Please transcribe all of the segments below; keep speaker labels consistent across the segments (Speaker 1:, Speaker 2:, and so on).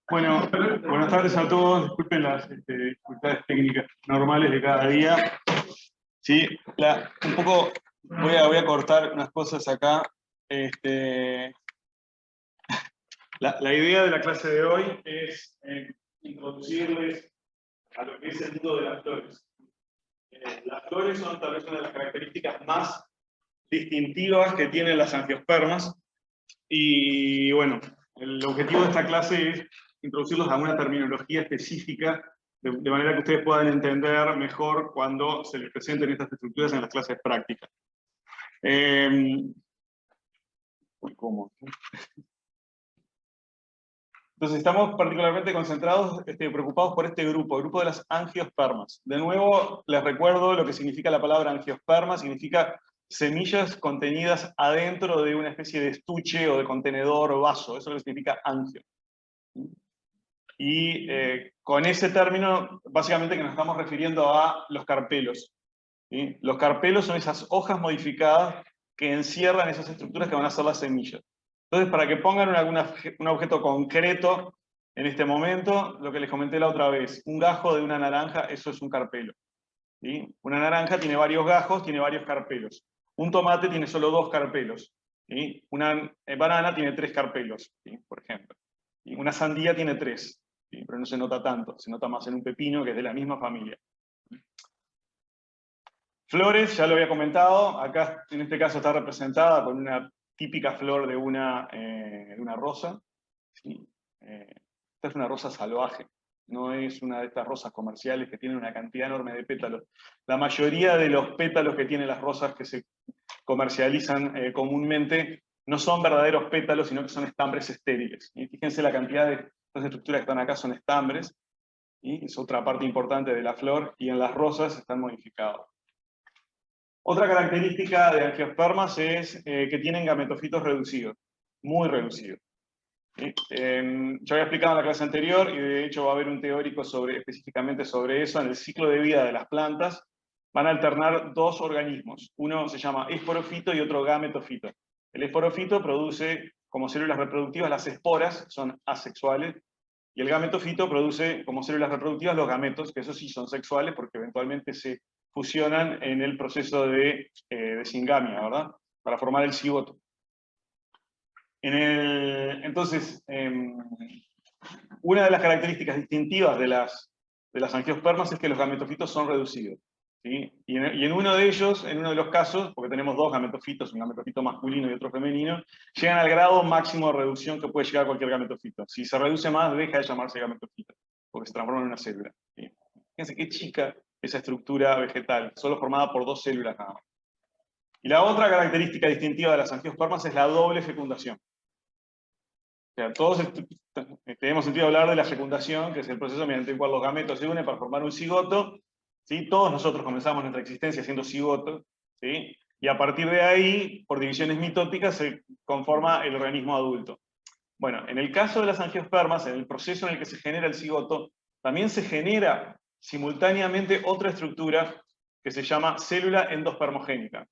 Speaker 1: Bueno, buenas tardes a todos. Disculpen las dificultades técnicas normales de cada día. Sí, un poco voy a cortar unas cosas acá. La idea de la clase de hoy es introducirles a lo que es el mundo de las flores. Las flores son tal vez una de las características más distintivas que tienen las angiospermas. Y bueno, el objetivo de esta clase es introducirlos a una terminología específica, de manera que ustedes puedan entender mejor cuando se les presenten estas estructuras en las clases prácticas. Muy cómodo. Entonces estamos particularmente concentrados, preocupados por este grupo de las angiospermas. De nuevo, les recuerdo lo que significa la palabra angiosperma, significa semillas contenidas adentro de una especie de estuche o de contenedor o vaso, eso es lo que significa angio. Y con ese término, básicamente que nos estamos refiriendo a los carpelos. ¿Sí? Los carpelos son esas hojas modificadas que encierran esas estructuras que van a ser las semillas. Entonces, para que pongan un objeto concreto en este momento, lo que les comenté la otra vez, un gajo de una naranja, eso es un carpelo. ¿Sí? Una naranja tiene varios gajos, tiene varios carpelos. Un tomate tiene solo 2 carpelos. ¿Sí? Una banana tiene 3 carpelos, ¿sí? Por ejemplo. Y una sandía tiene 3, ¿sí? Pero no se nota tanto, se nota más en un pepino que es de la misma familia. Flores, ya lo había comentado, acá en este caso está representada con una típica flor de una rosa. ¿Sí? Esta es una rosa salvaje, no es una de estas rosas comerciales que tienen una cantidad enorme de pétalos. La mayoría de los pétalos que tienen las rosas que se comercializan comúnmente no son verdaderos pétalos, sino que son estambres estériles. Y fíjense la cantidad de estas estructuras que están acá son estambres, y es otra parte importante de la flor, y en las rosas están modificados. Otra característica de angiospermas es que tienen gametofitos reducidos, muy reducidos. ¿Sí? Yo había explicado en la clase anterior, y de hecho va a haber un teórico específicamente sobre eso, en el ciclo de vida de las plantas, van a alternar 2 organismos. Uno se llama esporofito y otro gametofito. El esporofito produce como células reproductivas las esporas, que son asexuales, y el gametofito produce como células reproductivas los gametos, que esos sí son sexuales porque eventualmente se fusionan en el proceso de singamia, ¿verdad? Para formar el cigoto. Entonces, una de las características distintivas de las angiospermas es que los gametofitos son reducidos. ¿Sí? Y en uno de ellos, en uno de los casos, porque tenemos 2 gametofitos, un gametofito masculino y otro femenino, llegan al grado máximo de reducción que puede llegar cualquier gametofito. Si se reduce más, deja de llamarse gametofito, porque se transforma en una célula. ¿Sí? Fíjense qué chica esa estructura vegetal, solo formada por 2 células nada más. Y la otra característica distintiva de las angiospermas es la doble fecundación. O sea, todos hemos sentido hablar de la fecundación, que es el proceso mediante el cual los gametos se unen para formar un cigoto. ¿Sí? Todos nosotros comenzamos nuestra existencia siendo cigotos, ¿sí? Y a partir de ahí, por divisiones mitóticas, se conforma el organismo adulto. Bueno, en el caso de las angiospermas, en el proceso en el que se genera el cigoto, también se genera simultáneamente otra estructura que se llama célula endospermogénica.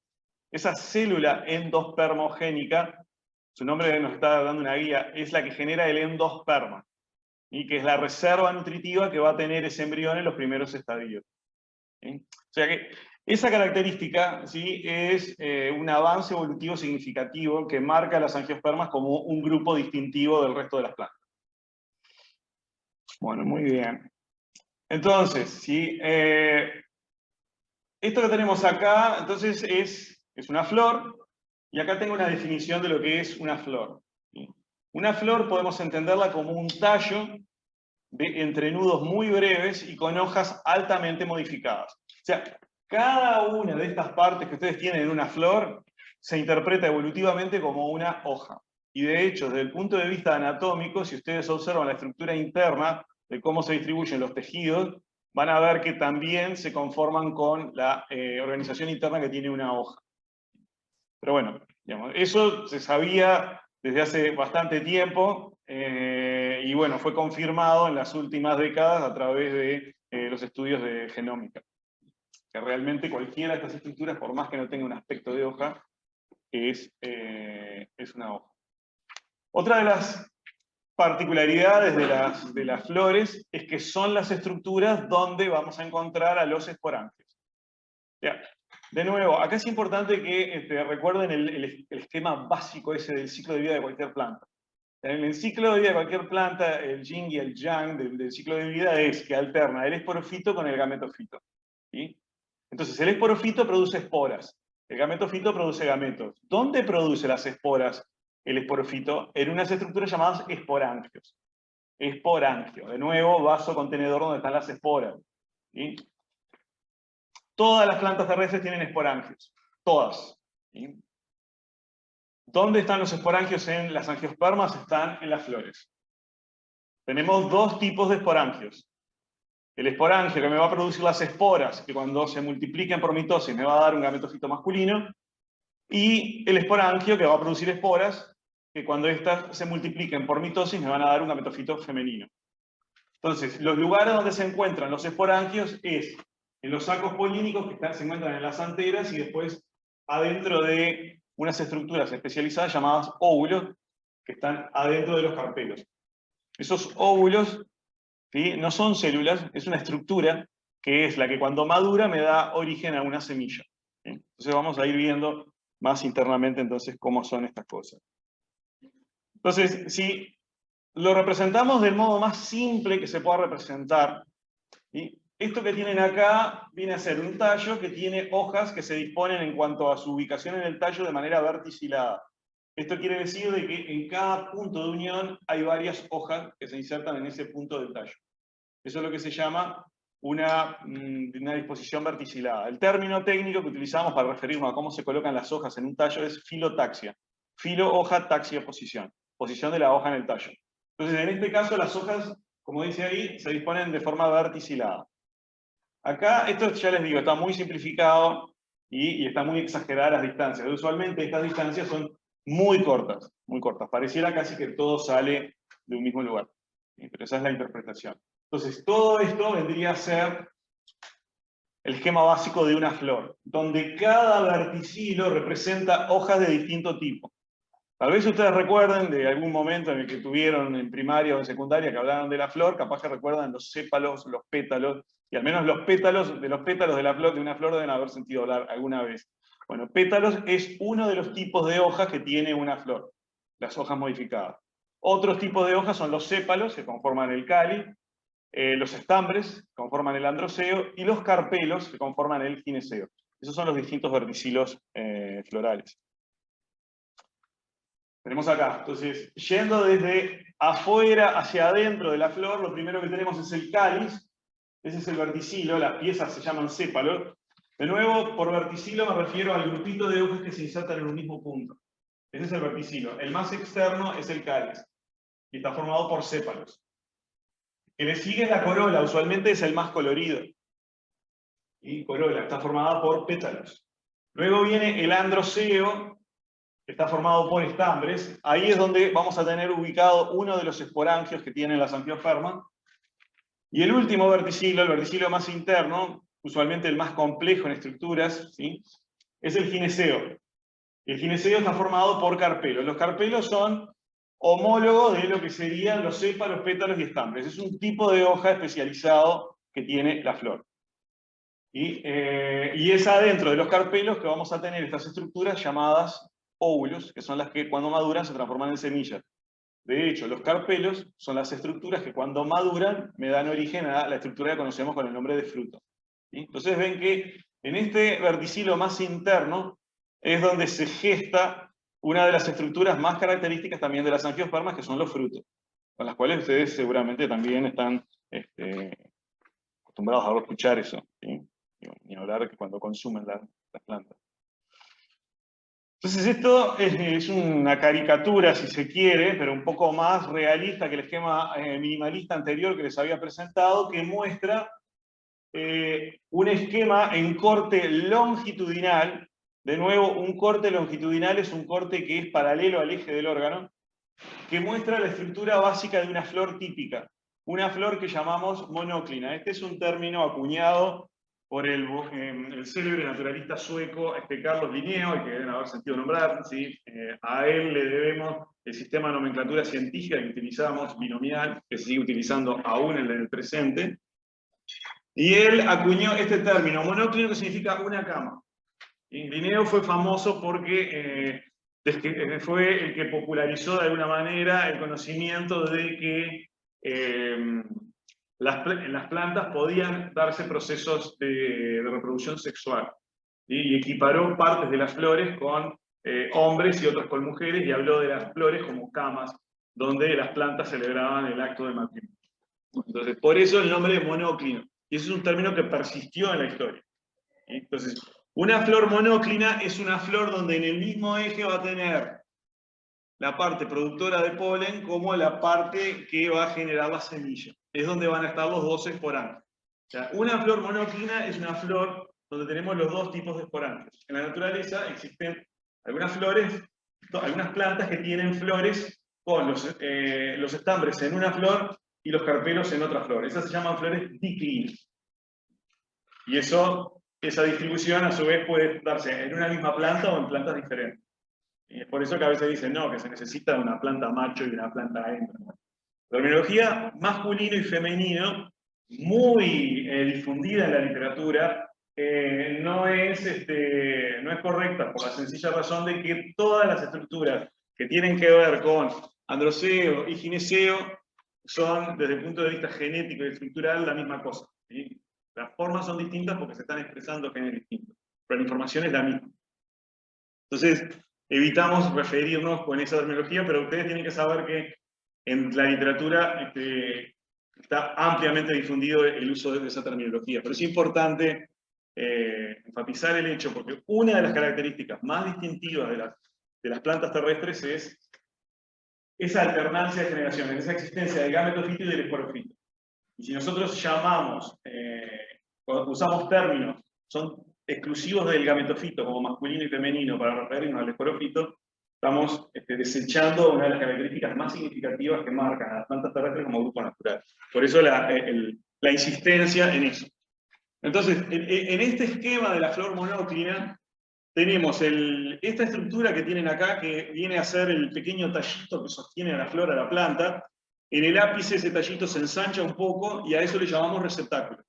Speaker 1: Esa célula endospermogénica, su nombre nos está dando una guía, es la que genera el endosperma, y que es la reserva nutritiva que va a tener ese embrión en los primeros estadios. ¿Sí? O sea que esa característica, ¿sí?, es un avance evolutivo significativo que marca a las angiospermas como un grupo distintivo del resto de las plantas. Bueno, muy bien. Entonces, ¿sí? Esto que tenemos acá, entonces, es una flor, y acá tengo una definición de lo que es una flor. ¿Sí? Una flor podemos entenderla como un tallo de entrenudos muy breves y con hojas altamente modificadas. O sea, cada una de estas partes que ustedes tienen en una flor se interpreta evolutivamente como una hoja. Y de hecho, desde el punto de vista anatómico, si ustedes observan la estructura interna de cómo se distribuyen los tejidos, van a ver que también se conforman con la organización interna que tiene una hoja. Pero bueno, digamos, eso se sabía desde hace bastante tiempo, y bueno, fue confirmado en las últimas décadas a través de los estudios de genómica. Que realmente cualquiera de estas estructuras, por más que no tenga un aspecto de hoja, es una hoja. Otra de las particularidades de las flores es que son las estructuras donde vamos a encontrar a los esporangios. Ya. De nuevo, acá es importante que recuerden el esquema básico ese del ciclo de vida de cualquier planta. En el ciclo de vida de cualquier planta, el yin y el yang del ciclo de vida es que alterna el esporofito con el gametofito. ¿Sí? Entonces, el esporofito produce esporas, el gametofito produce gametos. ¿Dónde produce las esporas el esporofito? En unas estructuras llamadas esporangios. Esporangio, de nuevo, vaso contenedor donde están las esporas. ¿Sí? Todas las plantas terrestres tienen esporangios, todas. ¿Sí? ¿Dónde están los esporangios en las angiospermas? Están en las flores. Tenemos dos tipos de esporangios. El esporangio que me va a producir las esporas, que cuando se multipliquen por mitosis me va a dar un gametofito masculino, y el esporangio que va a producir esporas, que cuando éstas se multipliquen por mitosis me van a dar un gametofito femenino. Entonces, los lugares donde se encuentran los esporangios es en los sacos polínicos que se encuentran en las anteras y después adentro de unas estructuras especializadas llamadas óvulos, que están adentro de los carpelos. Esos óvulos, ¿sí?, no son células, es una estructura que es la que cuando madura me da origen a una semilla. ¿Sí? Entonces vamos a ir viendo más internamente entonces cómo son estas cosas. Entonces, si lo representamos del modo más simple que se pueda representar, ¿sí?, esto que tienen acá viene a ser un tallo que tiene hojas que se disponen en cuanto a su ubicación en el tallo de manera verticilada. Esto quiere decir de que en cada punto de unión hay varias hojas que se insertan en ese punto del tallo. Eso es lo que se llama una disposición verticilada. El término técnico que utilizamos para referirnos a cómo se colocan las hojas en un tallo es filotaxia. Filo, hoja, taxia, posición. Posición de la hoja en el tallo. Entonces, en este caso, las hojas, como dice ahí, se disponen de forma verticilada. Acá, esto ya les digo, está muy simplificado y está muy exagerada las distancias. Usualmente estas distancias son muy cortas, muy cortas. Pareciera casi que todo sale de un mismo lugar. Pero esa es la interpretación. Entonces, todo esto vendría a ser el esquema básico de una flor, donde cada verticilo representa hojas de distinto tipo. Tal vez ustedes recuerden de algún momento en el que tuvieron en primaria o en secundaria que hablaron de la flor, capaz que recuerdan los sépalos, los pétalos, y al menos los pétalos de la flor, de una flor deben haber sentido hablar alguna vez. Bueno, pétalos es uno de los tipos de hojas que tiene una flor, las hojas modificadas. Otros tipos de hojas son los sépalos, que conforman el cáliz, los estambres, que conforman el androceo, y los carpelos, que conforman el gineceo. Esos son los distintos verticilos florales. Tenemos acá, entonces, yendo desde afuera hacia adentro de la flor, lo primero que tenemos es el cáliz, ese es el verticilo, las piezas se llaman sépalos. De nuevo, por verticilo me refiero al grupito de hojas que se insertan en un mismo punto. Ese es el verticilo. El más externo es el cáliz, y está formado por sépalos. El que le sigue es la corola, usualmente es el más colorido. Y corola, está formada por pétalos. Luego viene el androceo, está formado por estambres. Ahí es donde vamos a tener ubicado uno de los esporangios que tienen las angiospermas. Y el último verticilo, el verticilo más interno, usualmente el más complejo en estructuras, ¿sí?, es el gineceo. El gineceo está formado por carpelos. Los carpelos son homólogos de lo que serían los sépalos, pétalos y estambres. Es un tipo de hoja especializado que tiene la flor. Y es adentro de los carpelos que vamos a tener estas estructuras llamadas óvulos, que son las que cuando maduran se transforman en semillas. De hecho, los carpelos son las estructuras que cuando maduran me dan origen a la estructura que conocemos con el nombre de fruto. ¿Sí? Entonces ven que en este verticilo más interno es donde se gesta una de las estructuras más características también de las angiospermas, que son los frutos, con las cuales ustedes seguramente también están acostumbrados a escuchar eso, ¿sí? Ni hablar que cuando consumen las plantas. Entonces esto es una caricatura, si se quiere, pero un poco más realista que el esquema minimalista anterior que les había presentado, que muestra un esquema en corte longitudinal. De nuevo, un corte longitudinal es un corte que es paralelo al eje del órgano, que muestra la estructura básica de una flor típica. Una flor que llamamos monóclina. Este es un término acuñado por el célebre naturalista sueco Carlos Linneo, el que deben haber sentido nombrar, ¿sí? A él le debemos el sistema de nomenclatura científica que utilizamos, binomial, que se sigue utilizando aún en el presente, y él acuñó este término, monóclino, que significa una cama. Y Linneo fue famoso porque fue el que popularizó de alguna manera el conocimiento de que en las plantas podían darse procesos de reproducción sexual. Y equiparó partes de las flores con hombres y otras con mujeres, y habló de las flores como camas, donde las plantas celebraban el acto de matrimonio. Entonces, por eso el nombre de monóclino. Y ese es un término que persistió en la historia. Entonces, una flor monóclina es una flor donde en el mismo eje va a tener la parte productora de polen como la parte que va a generar la semilla. Es donde van a estar los dos esporangios. O sea, una flor monóclina es una flor donde tenemos los dos tipos de esporangios. En la naturaleza existen algunas flores, algunas plantas que tienen flores con los estambres en una flor y los carpelos en otra flor. Esas se llaman flores diclinas. Y esa distribución a su vez puede darse en una misma planta o en plantas diferentes. Y es por eso que a veces dicen, no, que se necesita una planta macho y una planta hembra. La terminología masculino y femenino, muy difundida en la literatura, no es correcta por la sencilla razón de que todas las estructuras que tienen que ver con androceo y gineceo son, desde el punto de vista genético y estructural, la misma cosa, ¿sí? Las formas son distintas porque se están expresando genes distintos, pero la información es la misma. Entonces, evitamos referirnos con esa terminología, pero ustedes tienen que saber que en la literatura está ampliamente difundido el uso de esa terminología. Pero es importante enfatizar el hecho, porque una de las características más distintivas de las plantas terrestres es esa alternancia de generaciones, esa existencia del gametofito y del esporofito. Y si nosotros llamamos, cuando usamos términos, son exclusivos del gametofito, como masculino y femenino, para referirnos al esporofito, estamos desechando una de las características más significativas que marcan a las plantas terrestres como grupo natural. Por eso la insistencia en eso. Entonces, en este esquema de la flor monóclina, tenemos esta estructura que tienen acá, que viene a ser el pequeño tallito que sostiene a la flor, a la planta. En el ápice ese tallito se ensancha un poco y a eso le llamamos receptáculo.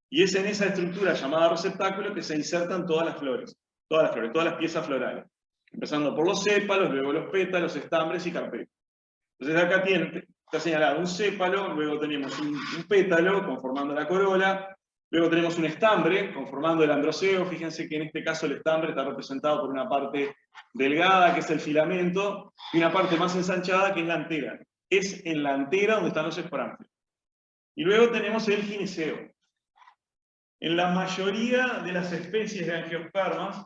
Speaker 1: Y es en esa estructura llamada receptáculo que se insertan todas las flores, todas las piezas florales. Empezando por los sépalos, luego los pétalos, estambres y carpelos. Entonces acá está señalado un sépalo, luego tenemos un pétalo conformando la corola, luego tenemos un estambre conformando el androceo. Fíjense que en este caso el estambre está representado por una parte delgada, que es el filamento, y una parte más ensanchada, que es la antera. Es en la antera donde están los esporangios. Y luego tenemos el gineceo. En la mayoría de las especies de angiospermas,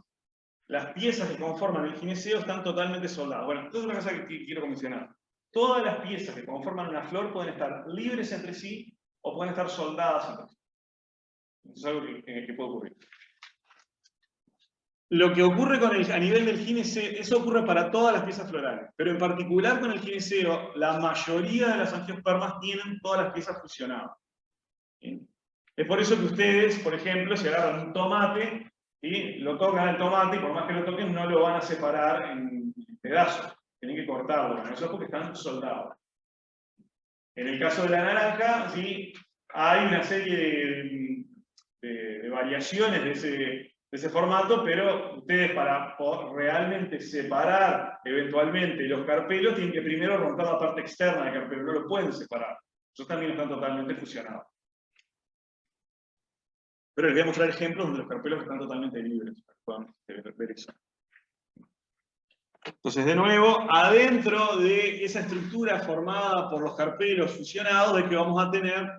Speaker 1: las piezas que conforman el gineceo están totalmente soldadas. Bueno, esto es una cosa que quiero mencionar. Todas las piezas que conforman una flor pueden estar libres entre sí o pueden estar soldadas entre sí. Eso es algo que puede ocurrir. Lo que ocurre a nivel del gineceo, eso ocurre para todas las piezas florales, pero en particular con el gineceo, la mayoría de las angiospermas tienen todas las piezas fusionadas. ¿Sí? Es por eso que ustedes, por ejemplo, si agarran un tomate y lo tocan al tomate, y por más que lo toquen, no lo van a separar en pedazos. Tienen que cortarlo, ¿no? Eso es porque están soldados. En el caso de la naranja, sí, hay una serie de variaciones de ese formato, pero ustedes, para poder realmente separar eventualmente los carpelos, tienen que primero romper la parte externa del carpelo, no lo pueden separar. Esos también están totalmente fusionados. Pero les voy a mostrar ejemplos donde los carpelos están totalmente libres, para que puedan ver eso. Entonces, de nuevo, adentro de esa estructura formada por los carpelos fusionados, de que vamos a tener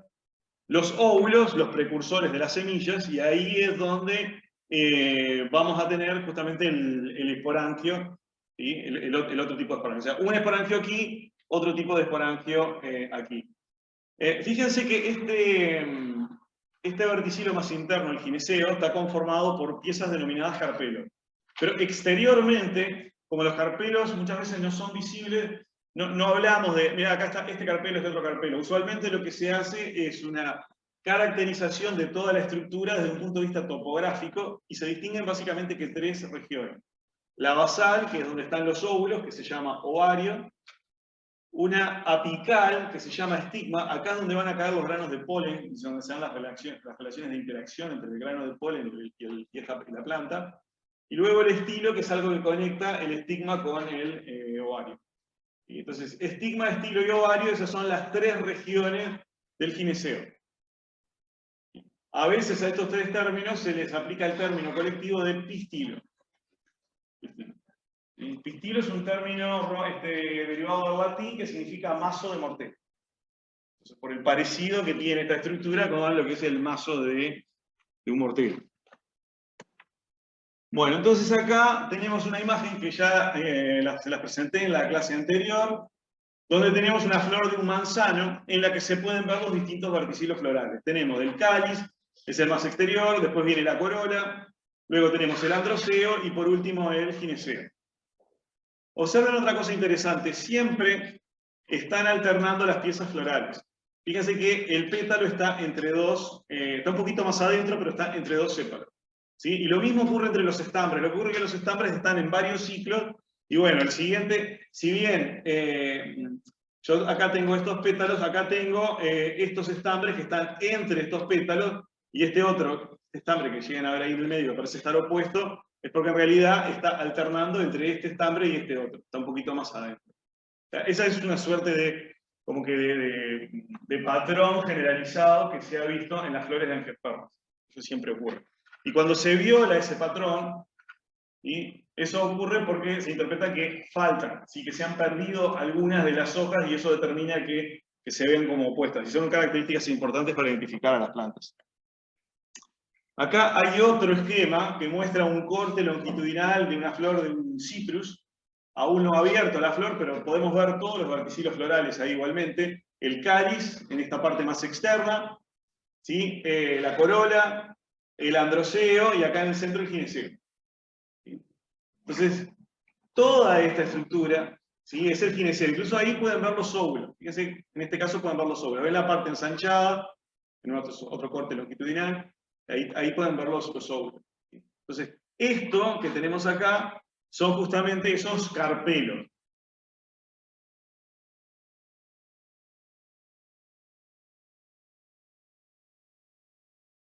Speaker 1: los óvulos, los precursores de las semillas, y ahí es donde vamos a tener justamente el esporangio, ¿sí? el otro tipo de esporangio. O sea, un esporangio aquí, otro tipo de esporangio aquí. Fíjense que este verticilo más interno, el gineceo, está conformado por piezas denominadas carpelos. Pero exteriormente, como los carpelos muchas veces no son visibles, no hablamos de, mira, acá está este carpelo, este otro carpelo. Usualmente lo que se hace es caracterización de toda la estructura desde un punto de vista topográfico, y se distinguen básicamente que 3 regiones. La basal, que es donde están los óvulos, que se llama ovario. Una apical, que se llama estigma. Acá es donde van a caer los granos de polen, donde se dan las relaciones de interacción entre el grano de polen y la planta. Y luego el estilo, que es algo que conecta el estigma con el ovario. Y entonces, estigma, estilo y ovario, esas son las 3 regiones del gineceo. A veces a estos 3 términos se les aplica el término colectivo de pistilo. El pistilo es un término derivado del latín que significa mazo de mortero. Entonces, por el parecido que tiene esta estructura con lo que es el mazo de un mortero. Bueno, entonces acá tenemos una imagen que ya se las presenté en la clase anterior, donde tenemos una flor de un manzano en la que se pueden ver los distintos verticilos florales. Tenemos el cáliz, es el más exterior, después viene la corola, luego tenemos el androceo y por último el gineceo. Observen otra cosa interesante, siempre están alternando las piezas florales. Fíjense que el pétalo está entre dos, está un poquito más adentro, pero está entre 2 sépalos. ¿Sí? Y lo mismo ocurre entre los estambres. Lo que ocurre es que los estambres están en varios ciclos, y bueno, el siguiente, si bien yo acá tengo estos pétalos, acá tengo estos estambres que están entre estos pétalos, y este otro estambre que llegan a ver ahí en el medio, parece estar opuesto, es porque en realidad está alternando entre este estambre y este otro, está un poquito más adentro. O sea, esa es una suerte de patrón generalizado que se ha visto en las flores de angiospermas. Eso siempre ocurre. Y cuando se viola ese patrón, y eso ocurre porque se interpreta que faltan, ¿sí? Que se han perdido algunas de las hojas y eso determina que se ven como opuestas. Y son características importantes para identificar a las plantas. Acá hay otro esquema que muestra un corte longitudinal de una flor de un citrus, aún no abierto la flor, pero podemos ver todos los verticilos florales ahí igualmente. El cáliz, en esta parte más externa, ¿sí? La corola, el androceo y acá en el centro el gineceo. ¿Sí? Entonces, toda esta estructura, ¿sí? Es el gineceo. Incluso ahí pueden ver los óvulos. Fíjense, en este caso pueden ver los óvulos. Ven la parte ensanchada, en otro corte longitudinal. Ahí pueden ver los óvulos. Entonces, esto que tenemos acá son justamente esos carpelos.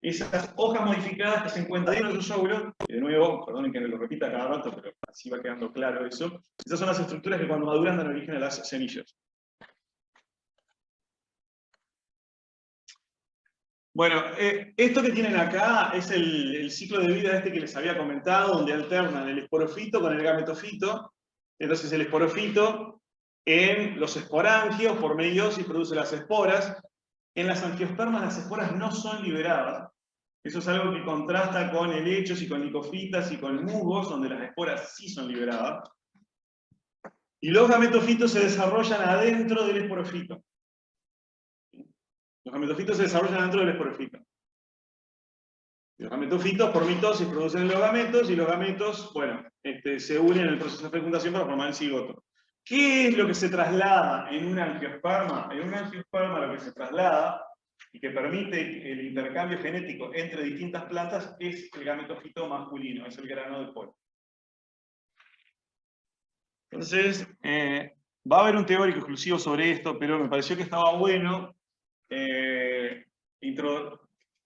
Speaker 1: Esas hojas modificadas que se encuentran en los óvulos, y de nuevo, perdonen que lo repita cada rato, pero así va quedando claro eso. Esas son las estructuras que cuando maduran dan origen a las semillas. Bueno, esto que tienen acá es el ciclo de vida que les había comentado, donde alternan el esporofito con el gametofito. Entonces el esporofito en los esporangios, por meiosis, produce las esporas. En las angiospermas las esporas no son liberadas. Eso es algo que contrasta con helechos y con licofitas y con musgos, donde las esporas sí son liberadas. Y los gametofitos se desarrollan adentro del esporofito. Los gametofitos se desarrollan dentro del esporofito. Los gametofitos, por mitosis, producen los gametos, y los gametos, bueno, se unen en el proceso de fecundación para formar el cigoto. ¿Qué es lo que se traslada en una angiosperma? En una angiosperma lo que se traslada, y que permite el intercambio genético entre distintas plantas, es el gametofito masculino, es el grano de polen. Entonces, va a haber un teórico exclusivo sobre esto, pero me pareció que estaba bueno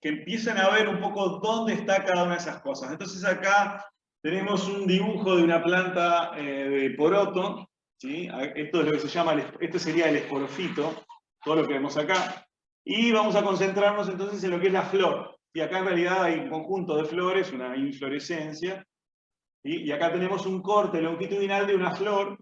Speaker 1: que empiecen a ver un poco dónde está cada una de esas cosas. Entonces acá tenemos un dibujo de una planta de poroto, ¿sí? Esto es lo que se llama, este sería el esporofito, todo lo que vemos acá. Y vamos a concentrarnos entonces en lo que es la flor. Y acá en realidad hay un conjunto de flores, una inflorescencia, ¿sí? Y acá tenemos un corte longitudinal de una flor,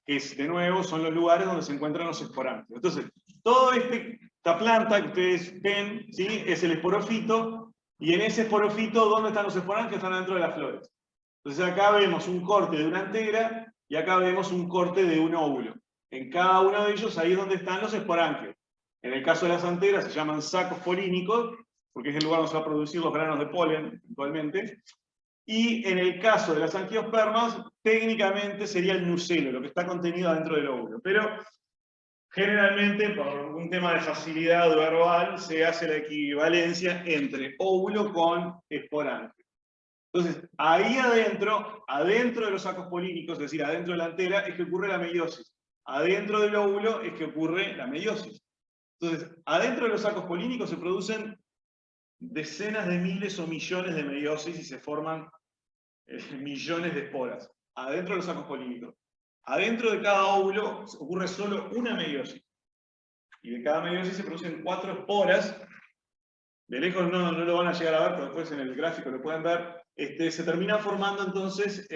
Speaker 1: que es, de nuevo, son los lugares donde se encuentran los esporangios. Entonces, toda esta planta que ustedes ven, ¿sí? Es el esporofito, y en ese esporofito, ¿dónde están los esporangios? Están dentro de las flores. Entonces acá vemos un corte de una antera, y acá vemos un corte de un óvulo. En cada uno de ellos, ahí es donde están los esporangios. En el caso de las anteras, se llaman sacos polínicos, porque es el lugar donde se van a producir los granos de polen, actualmente. Y en el caso de las angiospermas, técnicamente sería el nucelo, lo que está contenido dentro del óvulo. Pero Generalmente, por un tema de facilidad verbal, se hace la equivalencia entre óvulo con esporangia. Entonces, ahí adentro de los sacos polínicos, es decir, adentro de la antera, es que ocurre la meiosis. Adentro del óvulo es que ocurre la meiosis. Entonces, adentro de los sacos polínicos se producen decenas de miles o millones de meiosis y se forman millones de esporas. Adentro de los sacos polínicos. Adentro de cada óvulo ocurre solo una meiosis. Y de cada meiosis se producen 4 esporas. De lejos no lo van a llegar a ver, pero después en el gráfico lo pueden ver. Se termina formando entonces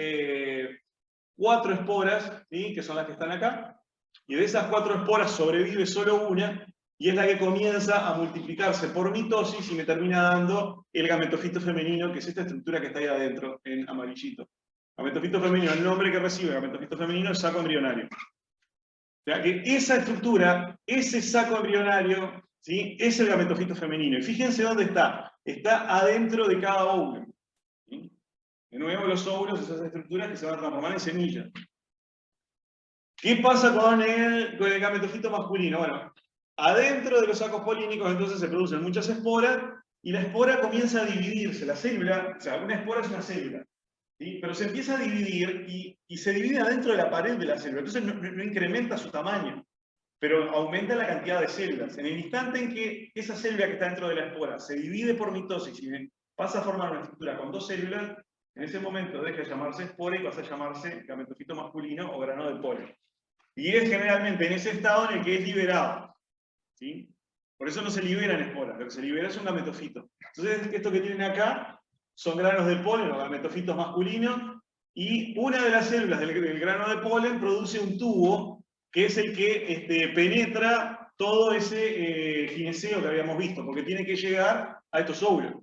Speaker 1: 4 esporas, ¿sí? Que son las que están acá. Y de esas 4 esporas sobrevive solo una, y es la que comienza a multiplicarse por mitosis y me termina dando el gametofito femenino, que es esta estructura que está ahí adentro, en amarillito. Gametofito femenino, el nombre que recibe gametofito femenino es saco embrionario. O sea que esa estructura, ese saco embrionario, ¿sí? Es el gametofito femenino. Y fíjense dónde está. Está adentro de cada óvulo. ¿Sí? De nuevo, los óvulos, esas estructuras que se van a transformar en semillas. ¿Qué pasa con el gametofito masculino? Bueno, adentro de los sacos polínicos entonces se producen muchas esporas y la espora comienza a dividirse. La célula, o sea, una espora es una célula, ¿sí? Pero se empieza a dividir y se divide adentro de la pared de la célula. Entonces no incrementa su tamaño, pero aumenta la cantidad de células. En el instante en que esa célula que está dentro de la espora se divide por mitosis y pasa a formar una estructura con 2 células, en ese momento deja de llamarse espora y pasa a llamarse gametofito masculino o grano de polen. Y es generalmente en ese estado en el que es liberado, ¿sí? Por eso no se liberan esporas, lo que se libera es un gametofito. Entonces, esto que tienen acá son granos de polen o gametofitos masculinos, y una de las células del grano de polen produce un tubo, que es el que penetra todo ese gineceo que habíamos visto, porque tiene que llegar a estos óvulos.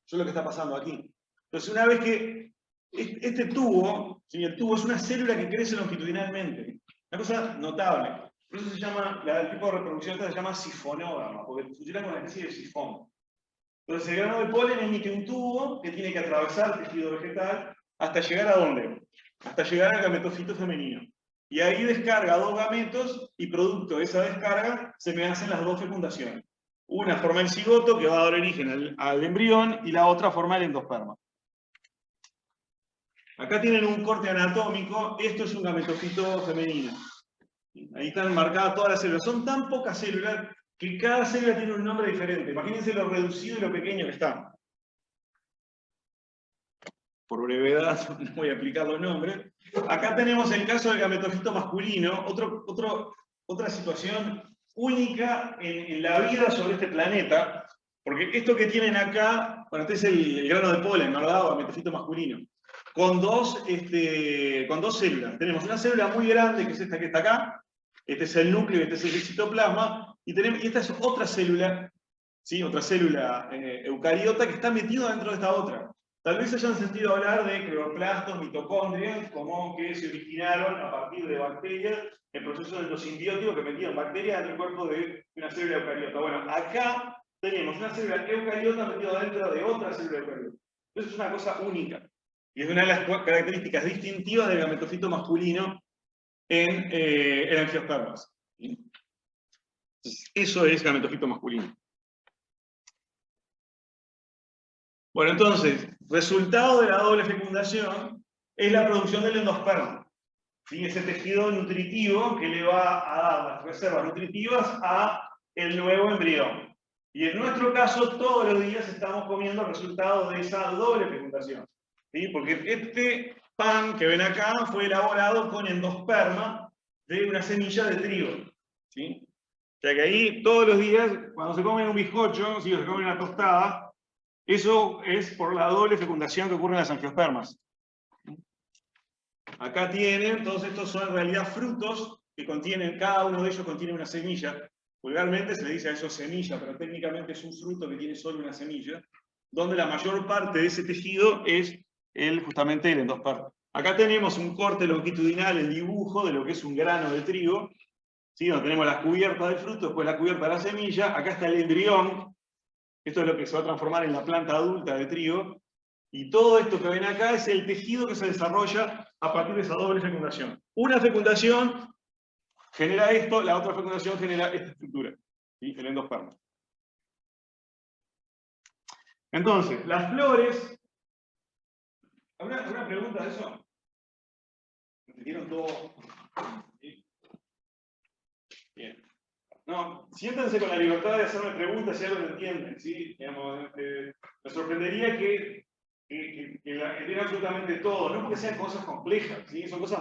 Speaker 1: Eso es lo que está pasando aquí. Entonces, una vez que este tubo, ¿sí? El tubo es una célula que crece longitudinalmente. Una cosa notable. Por eso se llama, el tipo de reproducción esta se llama sifonógama, porque funciona con una especie de sifón. Entonces, el grano de polen emite un tubo que tiene que atravesar el tejido vegetal hasta llegar a ¿dónde? Hasta llegar al gametofito femenino. Y ahí descarga 2 gametos y producto de esa descarga se me hacen las 2 fecundaciones. Una forma el cigoto, que va a dar origen al embrión, y la otra forma el endosperma. Acá tienen un corte anatómico, esto es un gametofito femenino. Ahí están marcadas todas las células. Son tan pocas células que cada célula tiene un nombre diferente. Imagínense lo reducido y lo pequeño que está. Por brevedad no voy a aplicar los nombres. Acá tenemos el caso del gametofito masculino, otra situación única en la vida sobre este planeta, porque esto que tienen acá, bueno, este es el grano de polen, ¿verdad? O gametofito masculino. Con dos células. Tenemos una célula muy grande, que es esta que está acá. Este es el núcleo, este es el citoplasma. Y esta es otra célula, ¿sí? Otra célula eucariota que está metida dentro de esta otra. Tal vez hayan sentido hablar de cloroplastos, mitocondrias, como que se originaron a partir de bacterias, el proceso de endosimbiótico que metían bacterias dentro del cuerpo de una célula eucariota. Bueno, acá tenemos una célula eucariota metida dentro de otra célula eucariota. Eso es una cosa única. Y es una de las características distintivas del gametofito masculino en angiospermas. Eso es gametofito masculino. Bueno, entonces, resultado de la doble fecundación es la producción del endosperma. ¿Sí? Ese tejido nutritivo que le va a dar las reservas nutritivas a el nuevo embrión. Y en nuestro caso, todos los días estamos comiendo el resultado de esa doble fecundación. ¿Sí? Porque este pan que ven acá fue elaborado con endosperma de una semilla de trigo. ¿Sí? O sea que ahí todos los días, cuando se comen un bizcocho, si se comen una tostada, eso es por la doble fecundación que ocurre en las angiospermas. Acá tienen, todos estos son en realidad frutos que contienen, cada uno de ellos contiene una semilla. Vulgarmente se le dice a eso semilla, pero técnicamente es un fruto que tiene solo una semilla, donde la mayor parte de ese tejido es justamente el endosperma. Acá tenemos un corte longitudinal, el dibujo de lo que es un grano de trigo, ¿sí? Donde tenemos la cubierta del fruto, después la cubierta de la semilla, acá está el embrión. Esto es lo que se va a transformar en la planta adulta de trigo. Y todo esto que ven acá es el tejido que se desarrolla a partir de esa doble fecundación. Una fecundación genera esto, la otra fecundación genera esta estructura, ¿sí? El endosperma. Entonces, las flores... ¿Alguna pregunta de eso? ¿Entendieron todo? ¿Sí? Bien. No, siéntanse con la libertad de hacerme preguntas si algo no entienden, ¿sí? Digamos, me sorprendería que entiendan absolutamente todo, no porque sean cosas complejas, ¿sí? Son cosas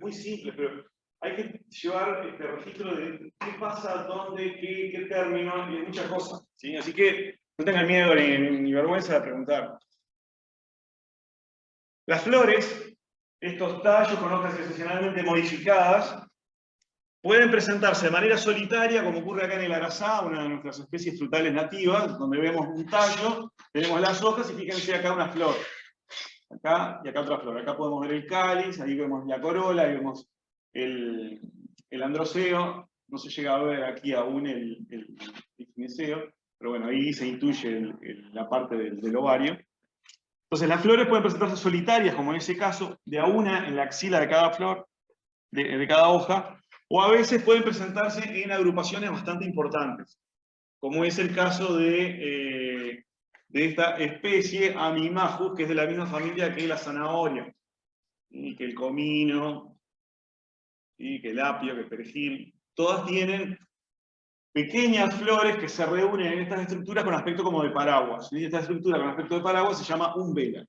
Speaker 1: muy simples, pero hay que llevar este registro de qué pasa, dónde, qué término, y de muchas cosas, ¿sí? Así que no tengan miedo ni vergüenza de preguntar. Las flores, estos tallos con hojas excepcionalmente modificadas, pueden presentarse de manera solitaria, como ocurre acá en el arasá, una de nuestras especies frutales nativas, donde vemos un tallo, tenemos las hojas y fíjense acá una flor. Acá y acá otra flor. Acá podemos ver el cáliz, ahí vemos la corola, ahí vemos el androceo. No se llega a ver aquí aún el gineceo, pero bueno, ahí se intuye la parte del ovario. Entonces las flores pueden presentarse solitarias, como en ese caso, de a una en la axila de cada flor, de cada hoja, o a veces pueden presentarse en agrupaciones bastante importantes, como es el caso de esta especie Amimajus, que es de la misma familia que la zanahoria, y que el comino, y que el apio, que el perejil. Todas tienen pequeñas flores que se reúnen en estas estructuras con aspecto como de paraguas. Y esta estructura con aspecto de paraguas se llama umbela.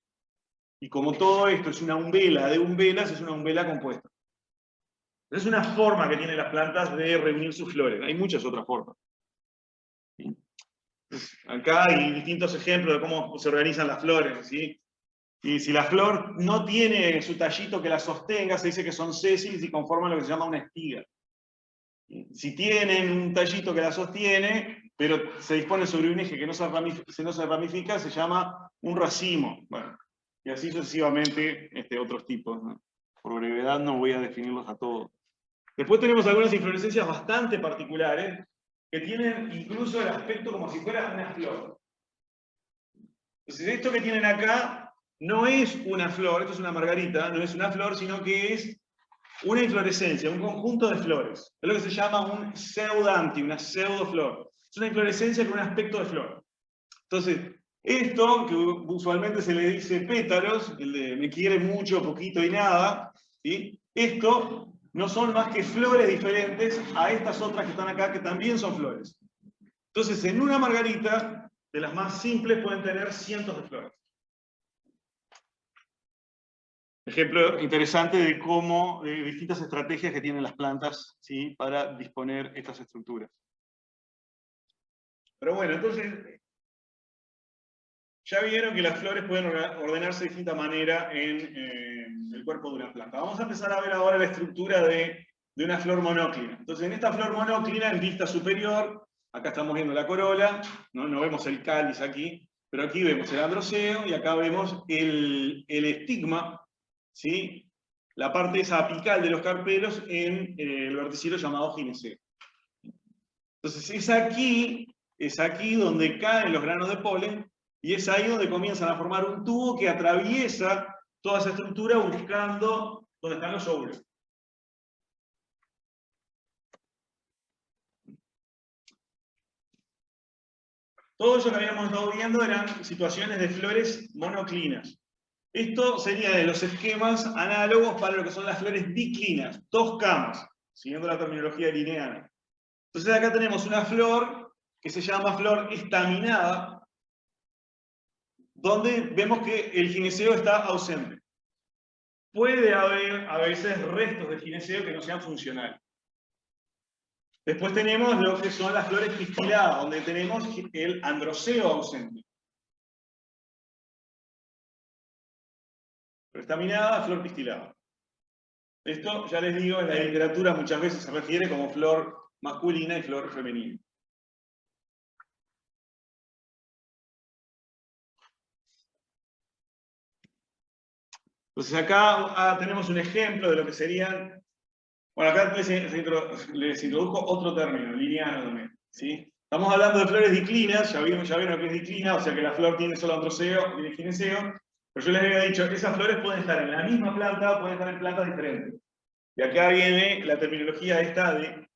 Speaker 1: Y como todo esto es una umbela de umbelas, es una umbela compuesta. Es una forma que tienen las plantas de reunir sus flores. Hay muchas otras formas. ¿Sí? Entonces, acá hay distintos ejemplos de cómo se organizan las flores. ¿Sí? Y si la flor no tiene su tallito que la sostenga, se dice que son sésiles y conforman lo que se llama una espiga. Si tienen un tallito que la sostiene, pero se dispone sobre un eje que no se ramifica, se llama un racimo. Bueno, y así sucesivamente otros tipos, ¿no? Por brevedad no voy a definirlos a todos. Después tenemos algunas inflorescencias bastante particulares que tienen incluso el aspecto como si fuera una flor. Entonces, esto que tienen acá no es una flor, esto es una margarita, no es una flor, sino que es una inflorescencia, un conjunto de flores. Es lo que se llama un pseudanti, una pseudoflor. Es una inflorescencia con un aspecto de flor. Entonces, esto, que usualmente se le dice pétalos, el de me quiere mucho, poquito y nada, ¿sí? Esto no son más que flores diferentes a estas otras que están acá, que también son flores. Entonces, en una margarita, de las más simples, pueden tener cientos de flores. Ejemplo interesante de cómo, de distintas estrategias que tienen las plantas, ¿sí? Para disponer estas estructuras. Pero bueno, entonces, ya vieron que las flores pueden ordenarse de distinta manera en el cuerpo de una planta. Vamos a empezar a ver ahora la estructura de una flor monóclina. Entonces, en esta flor monóclina, en vista superior, acá estamos viendo la corola, no vemos el cáliz aquí, pero aquí vemos el androceo y acá vemos el estigma, ¿sí? La parte esa apical de los carpelos en el verticilo llamado gineceo. Entonces, es aquí donde caen los granos de polen, y es ahí donde comienzan a formar un tubo que atraviesa toda esa estructura buscando donde están los óvulos. Todo eso que habíamos estado viendo eran situaciones de flores monoclinas. Esto sería de los esquemas análogos para lo que son las flores diclinas, dos camas, siguiendo la terminología linneana. Entonces acá tenemos una flor que se llama flor estaminada, donde vemos que el gineceo está ausente. Puede haber a veces restos de gineceo que no sean funcionales. Después tenemos lo que son las flores pistiladas, donde tenemos el androceo ausente. Flor estaminada, flor pistilada. Esto, ya les digo, en la literatura muchas veces se refiere como flor masculina y flor femenina. Entonces acá tenemos un ejemplo de lo que serían... Bueno, acá les introduzco otro término, linneano también, ¿sí? Estamos hablando de flores diclinas, ya vieron lo que es diclina, o sea que la flor tiene solo androceo y gineceo, pero yo les había dicho que esas flores pueden estar en la misma planta o pueden estar en plantas diferentes. Y acá viene la terminología esta de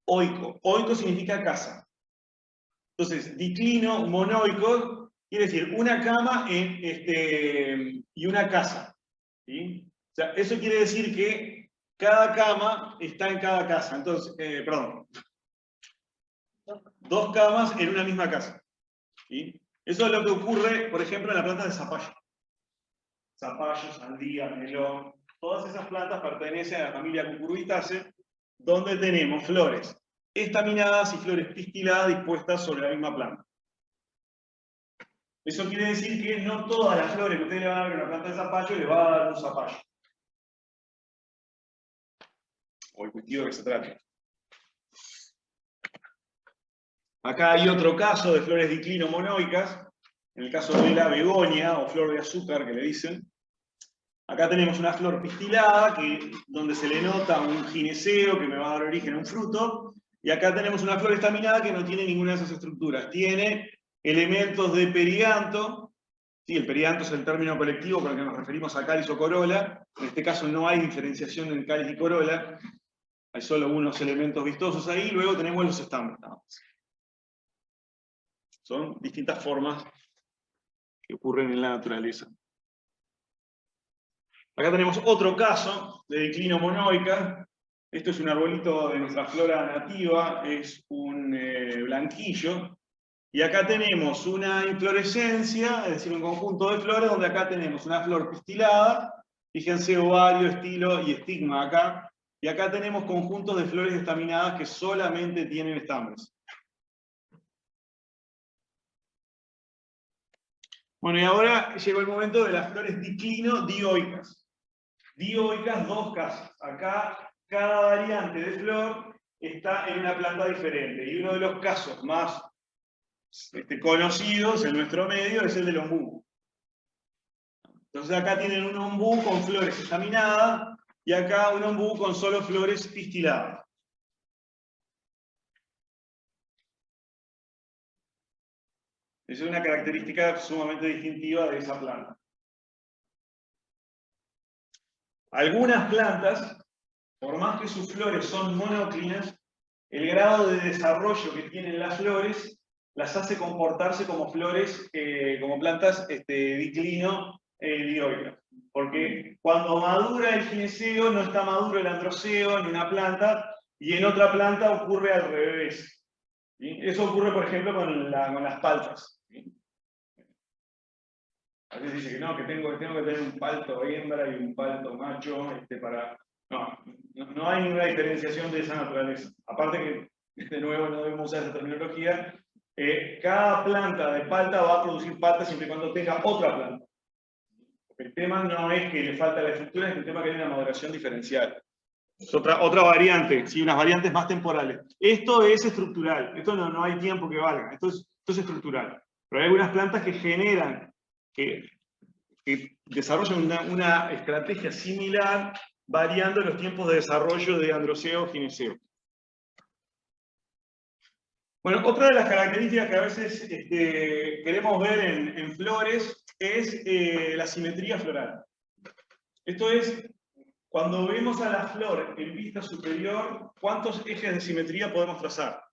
Speaker 1: oico. Oico significa casa. Entonces, diclino monoico quiere decir una cama y una casa. ¿Sí? O sea, eso quiere decir que cada cama está en cada casa. Entonces, perdón. 2 camas en una misma casa. ¿Sí? Eso es lo que ocurre, por ejemplo, en la planta de zapallo. Zapallo, sandía, melón. Todas esas plantas pertenecen a la familia Cucurbitaceae, donde tenemos flores estaminadas y flores pistiladas dispuestas sobre la misma planta. Eso quiere decir que no todas las flores que ustedes le van a dar a una planta de zapallo le va a dar un zapallo. O el cultivo que se trate. Acá hay otro caso de flores diclino-monoicas, en el caso de la begonia o flor de azúcar que le dicen. Acá tenemos una flor pistilada, donde se le nota un gineceo que me va a dar origen a un fruto, y acá tenemos una flor estaminada que no tiene ninguna de esas estructuras. Tiene elementos de perianto, sí, el perianto es el término colectivo con el que nos referimos a cáliz o corola. En este caso no hay diferenciación en cáliz y corola, hay solo unos elementos vistosos ahí, luego tenemos los estambres. Son distintas formas que ocurren en la naturaleza. Acá tenemos otro caso de diclino monoica. Esto es un arbolito de nuestra flora nativa, es un blanquillo. Y acá tenemos una inflorescencia, es decir, un conjunto de flores, donde acá tenemos una flor pistilada. Fíjense, ovario, estilo y estigma acá. Y acá tenemos conjuntos de flores estaminadas que solamente tienen estambres. Bueno, y ahora llegó el momento de las flores diclino-dioicas. Dioicas, 2 casos. Acá cada variante de flor está en una planta diferente. Y uno de los casos más conocidos en nuestro medio es el del ombú. Entonces acá tienen un ombú con flores estaminadas y acá un ombú con solo flores pistiladas. Esa es una característica sumamente distintiva de esa planta. Algunas plantas, por más que sus flores son monóclinas, el grado de desarrollo que tienen las flores las hace comportarse como flores, como plantas diclino-dioicas. Porque cuando madura el gineceo no está maduro el androceo en una planta, y en otra planta ocurre al revés. ¿Sí? Eso ocurre, por ejemplo, con las paltas. ¿Sí? A veces dice que no, que tengo que tener un palto hembra y un palto macho para... No hay ninguna diferenciación de esa naturaleza. Aparte que, de nuevo, no debemos usar esa terminología. Cada planta de palta va a producir palta siempre y cuando tenga otra planta. El tema no es que le falta la estructura, es el tema que hay una maduración diferencial. Es otra variante, ¿sí? Unas variantes más temporales. Esto es estructural, esto no hay tiempo que valga, esto es estructural. Pero hay algunas plantas que generan, que desarrollan una estrategia similar, variando los tiempos de desarrollo de androceo o gineceo. Bueno, otra de las características que a veces queremos ver en flores es la simetría floral. Esto es, cuando vemos a la flor en vista superior, ¿cuántos ejes de simetría podemos trazar?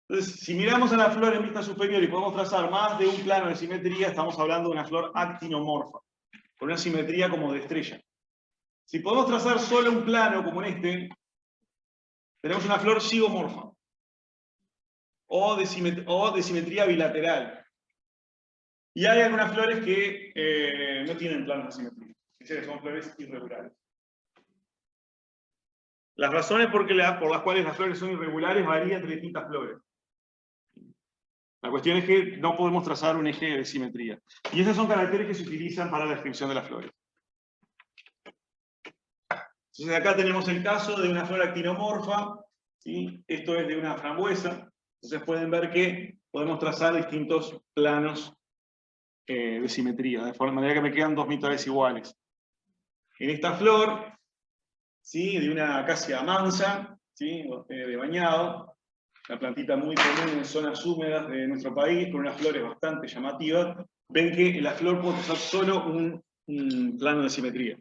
Speaker 1: Entonces, si miramos a la flor en vista superior y podemos trazar más de un plano de simetría, estamos hablando de una flor actinomorfa, con una simetría como de estrella. Si podemos trazar solo un plano como este, tenemos una flor zigomorfa, o de simetría bilateral. Y hay algunas flores que no tienen planos de simetría, que son flores irregulares. Las razones por las cuales las flores son irregulares varían entre distintas flores. La cuestión es que no podemos trazar un eje de simetría. Y esas son caracteres que se utilizan para la descripción de las flores. Entonces acá tenemos el caso de una flor actinomorfa, ¿sí? Esto es de una frambuesa. Entonces pueden ver que podemos trazar distintos planos de simetría, de manera que me quedan 2 mitades iguales. En esta flor, ¿sí? De una acacia mansa, ¿sí? De bañado, una plantita muy común en zonas húmedas de nuestro país, con unas flores bastante llamativas, ven que la flor puede trazar solo un plano de simetría.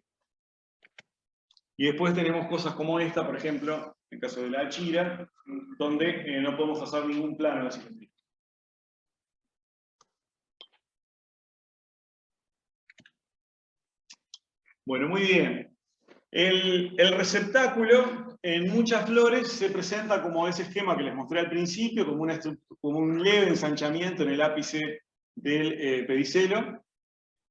Speaker 1: Y después tenemos cosas como esta, por ejemplo, en el caso de la achira, donde no podemos hacer ningún plano de simetría. Bueno, muy bien. El receptáculo en muchas flores se presenta como ese esquema que les mostré al principio, como un leve ensanchamiento en el ápice del pedicelo,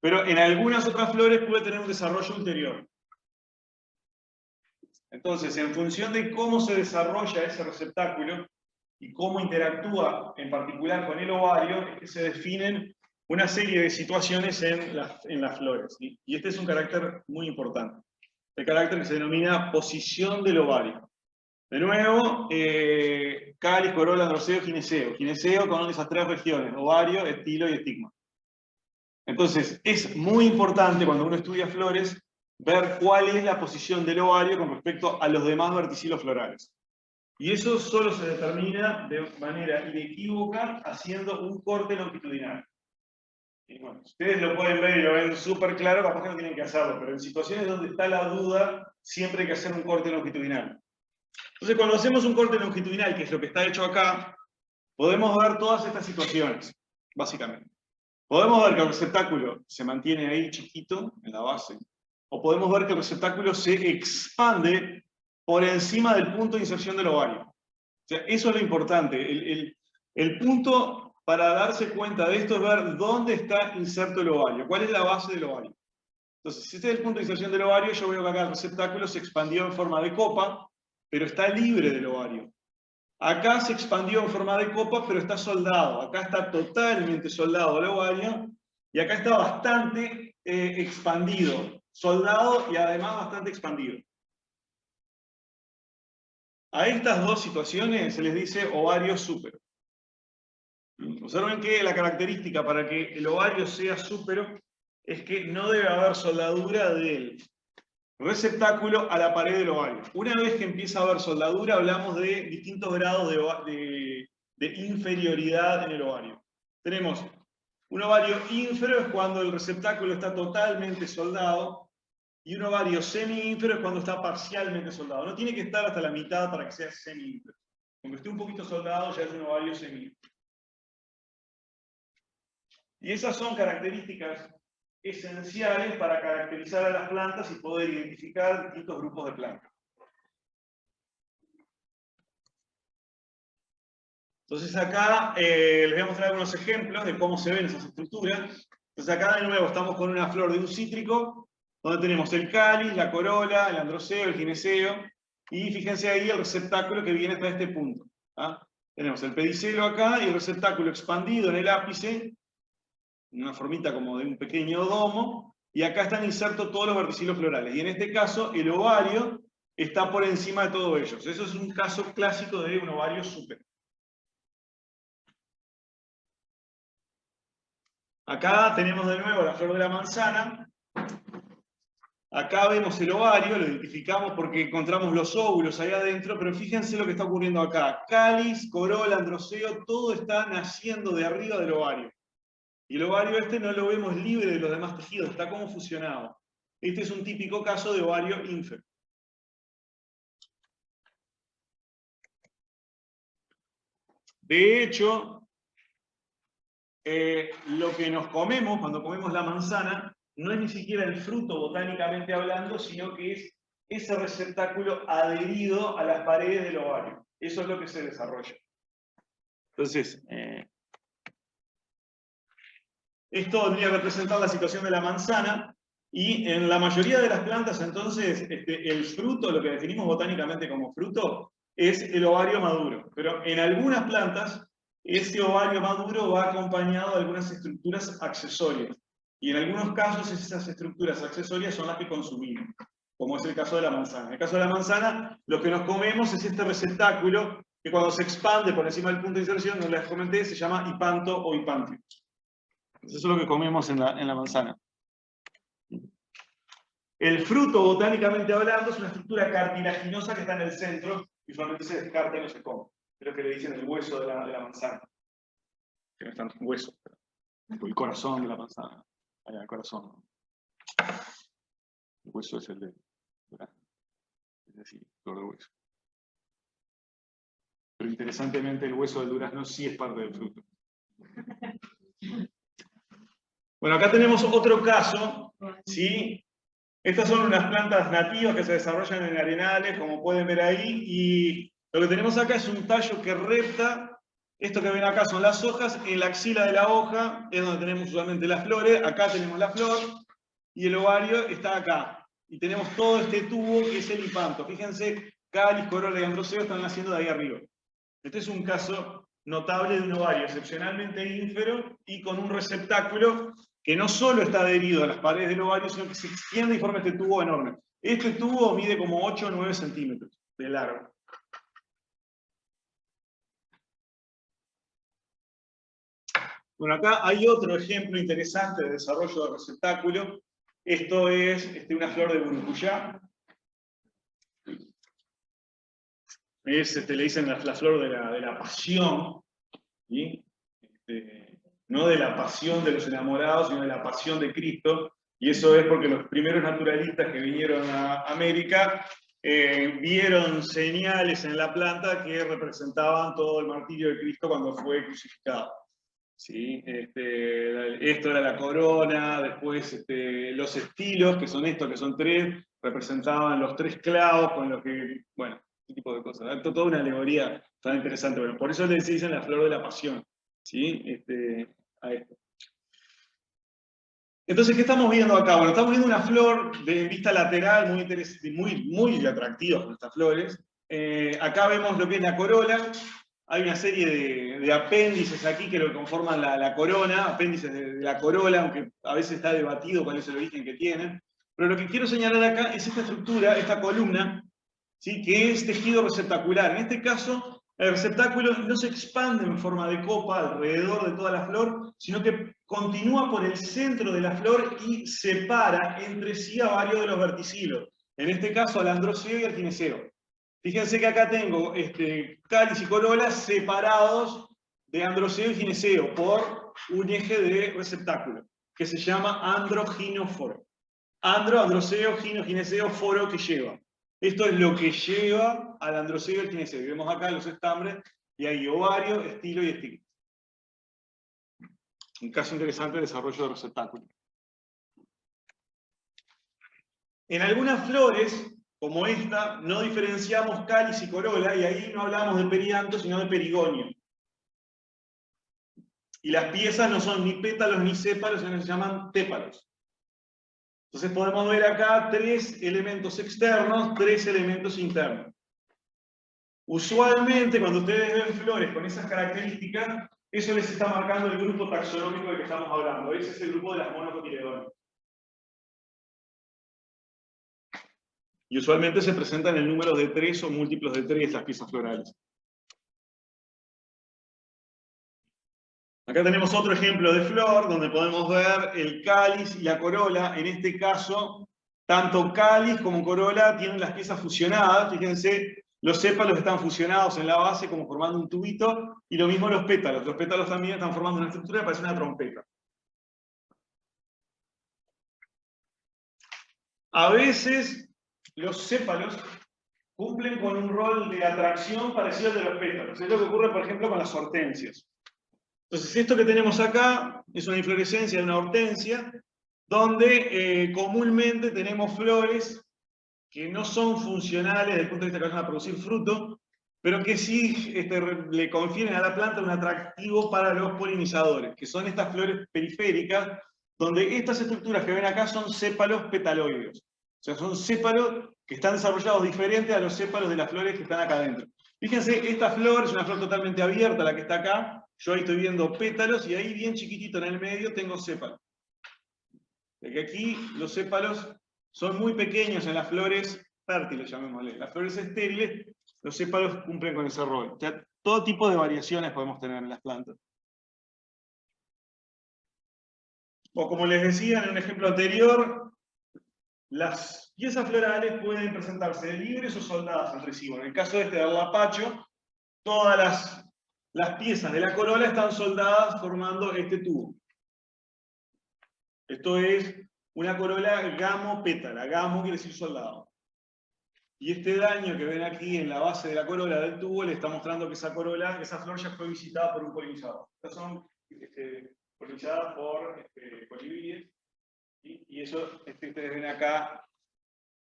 Speaker 1: pero en algunas otras flores puede tener un desarrollo ulterior. Entonces, en función de cómo se desarrolla ese receptáculo y cómo interactúa en particular con el ovario, es que se definen una serie de situaciones en las flores. ¿Sí? Y este es un carácter muy importante. El carácter que se denomina posición del ovario. De nuevo, cáliz, corola, androceo, gineceo. Gineceo con esas tres regiones, ovario, estilo y estigma. Entonces, es muy importante cuando uno estudia flores ver cuál es la posición del ovario con respecto a los demás verticilos florales. Y eso solo se determina de manera inequívoca haciendo un corte longitudinal. Y bueno, ustedes lo pueden ver y lo ven súper claro, capaz que no tienen que hacerlo, pero en situaciones donde está la duda, siempre hay que hacer un corte longitudinal. Entonces, cuando hacemos un corte longitudinal, que es lo que está hecho acá, podemos ver todas estas situaciones, básicamente. Podemos ver que el receptáculo se mantiene ahí chiquito, en la base, o podemos ver que el receptáculo se expande por encima del punto de inserción del ovario. O sea, eso es lo importante. El punto para darse cuenta de esto es ver dónde está inserto el ovario, cuál es la base del ovario. Entonces, si este es el punto de inserción del ovario, yo veo que acá el receptáculo se expandió en forma de copa, pero está libre del ovario. Acá se expandió en forma de copa, pero está soldado. Acá está totalmente soldado el ovario, y acá está bastante expandido. Soldado y además bastante expandido. A estas dos situaciones se les dice ovario súpero. Observen que la característica para que el ovario sea súpero es que no debe haber soldadura del receptáculo a la pared del ovario. Una vez que empieza a haber soldadura, hablamos de distintos grados de inferioridad en el ovario. Tenemos un ovario ínfero, es cuando el receptáculo está totalmente soldado, y un ovario semi-ínfero es cuando está parcialmente soldado. No tiene que estar hasta la mitad para que sea semi-ínfero. Cuando esté un poquito soldado ya es un ovario semi-ínfero. Y esas son características esenciales para caracterizar a las plantas y poder identificar distintos grupos de plantas. Entonces acá les voy a mostrar algunos ejemplos de cómo se ven esas estructuras. Entonces acá de nuevo estamos con una flor de un cítrico, donde tenemos el cáliz, la corola, el androceo, el gineceo, y fíjense ahí el receptáculo que viene hasta este punto. ¿Ah? Tenemos el pedicelo acá y el receptáculo expandido en el ápice, una formita como de un pequeño domo, y acá están insertos todos los verticilos florales. Y en este caso, el ovario está por encima de todos ellos. Eso es un caso clásico de un ovario súper. Acá tenemos de nuevo la flor de la manzana. Acá vemos el ovario, lo identificamos porque encontramos los óvulos ahí adentro, pero fíjense lo que está ocurriendo acá. Cáliz, corola, androceo, todo está naciendo de arriba del ovario. Y el ovario este no lo vemos libre de los demás tejidos, está como fusionado. Este es un típico caso de ovario ínfero. De hecho, lo que nos comemos cuando comemos la manzana no es ni siquiera el fruto botánicamente hablando, sino que es ese receptáculo adherido a las paredes del ovario. Eso es lo que se desarrolla. Entonces, esto vendría a representar la situación de la manzana, y en la mayoría de las plantas, entonces, el fruto, lo que definimos botánicamente como fruto, es el ovario maduro. Pero en algunas plantas, ese ovario maduro va acompañado de algunas estructuras accesorias. Y en algunos casos, esas estructuras accesorias son las que consumimos, como es el caso de la manzana. En el caso de la manzana, lo que nos comemos es este receptáculo que cuando se expande por encima del punto de inserción, no les comenté, se llama hipanto o hipantio. Eso es lo que comemos en la manzana. El fruto, botánicamente hablando, es una estructura cartilaginosa que está en el centro y usualmente se descarta y no se come. Es lo que le dicen el hueso de la manzana. Que no es tanto un hueso, pero el corazón de la manzana. Allá, el corazón. El hueso es el de... Es decir, flor de hueso. Pero interesantemente el hueso del durazno sí es parte del fruto. Bueno, acá tenemos otro caso, ¿sí? Estas son unas plantas nativas que se desarrollan en arenales, como pueden ver ahí, y lo que tenemos acá es un tallo que repta. Esto que ven acá son las hojas, en la axila de la hoja es donde tenemos usualmente las flores, acá tenemos la flor, y el ovario está acá. Y tenemos todo este tubo que es el hipanto. Fíjense, cáliz, corola y androceo están naciendo de ahí arriba. Este es un caso notable de un ovario excepcionalmente ínfero y con un receptáculo que no solo está adherido a las paredes del ovario, sino que se extiende y forma este tubo enorme. Este tubo mide como 8 o 9 centímetros de largo. Bueno, acá hay otro ejemplo interesante de desarrollo de receptáculo. Esto es una flor de burucuyá. Le dicen la flor de la pasión, ¿sí? No de la pasión de los enamorados, sino de la pasión de Cristo. Y eso es porque los primeros naturalistas que vinieron a América vieron señales en la planta que representaban todo el martirio de Cristo cuando fue crucificado. ¿Sí? Esto era la corona, después los estilos, que son estos, que son 3, representaban los 3 clavos con los que, bueno, este tipo de cosas. Toda una alegoría tan interesante. Bueno, por eso les dicen la flor de la pasión, ¿sí? A esto. Entonces, ¿qué estamos viendo acá? Bueno, estamos viendo una flor de vista lateral muy atractiva con estas flores. Acá vemos lo que es la corola. Hay una serie de apéndices aquí que lo conforman la corona, apéndices de la corola, aunque a veces está debatido cuál es el origen que tienen. Pero lo que quiero señalar acá es esta estructura, esta columna, ¿sí? Que es tejido receptacular. En este caso, el receptáculo no se expande en forma de copa alrededor de toda la flor, sino que continúa por el centro de la flor y separa entre sí a varios de los verticilos. En este caso, al androceo y al gineceo. Fíjense que acá tengo cáliz y corola separados de androceo y gineceo por un eje de receptáculo, que se llama androginóforo. Androceo, gineceo, foro que lleva. Esto es lo que lleva al androceo y al gineceo. Vemos acá los estambres y hay ovario, estilo y estigma. Un caso interesante de desarrollo de receptáculo. En algunas flores, como esta, no diferenciamos cáliz y corola, y ahí no hablamos de perianto, sino de perigonio. Y las piezas no son ni pétalos ni sépalos, sino que se llaman tépalos. Entonces podemos ver acá 3 elementos externos, 3 elementos internos. Usualmente, cuando ustedes ven flores con esas características, eso les está marcando el grupo taxonómico del que estamos hablando. Ese es el grupo de las monocotiledones. Y usualmente se presentan en números de 3 o múltiplos de 3 las piezas florales. Acá tenemos otro ejemplo de flor, donde podemos ver el cáliz y la corola. En este caso, tanto cáliz como corola tienen las piezas fusionadas. Fíjense, los sépalos están fusionados en la base como formando un tubito, y lo mismo los pétalos. Los pétalos también están formando una estructura que parece una trompeta. A veces, los sépalos cumplen con un rol de atracción parecido al de los pétalos. Es lo que ocurre, por ejemplo, con las hortensias. Entonces, esto que tenemos acá es una inflorescencia de una hortensia, donde comúnmente tenemos flores que no son funcionales desde el punto de vista que van a producir fruto, pero que sí le confieren a la planta un atractivo para los polinizadores, que son estas flores periféricas, donde estas estructuras que ven acá son sépalos petaloides. O sea, son sépalos que están desarrollados diferentes a los sépalos de las flores que están acá adentro. Fíjense, esta flor es una flor totalmente abierta, la que está acá. Yo ahí estoy viendo pétalos y ahí bien chiquitito en el medio tengo sépalos. Que aquí los sépalos son muy pequeños en las flores fértiles, llamémosle. Las flores estériles, los sépalos cumplen con ese rol. O sea, todo tipo de variaciones podemos tener en las plantas. O como les decía en un ejemplo anterior, las piezas florales pueden presentarse libres o soldadas entre sí. Bueno, en el caso del lapacho, todas las piezas de la corola están soldadas formando este tubo. Esto es una corola gamo-pétala. Gamo quiere decir soldado. Y este daño que ven aquí en la base de la corola del tubo le está mostrando que esa corola, esa flor ya fue visitada por un polinizador. Estas son polinizadas por colibríes. Y eso ustedes ven acá,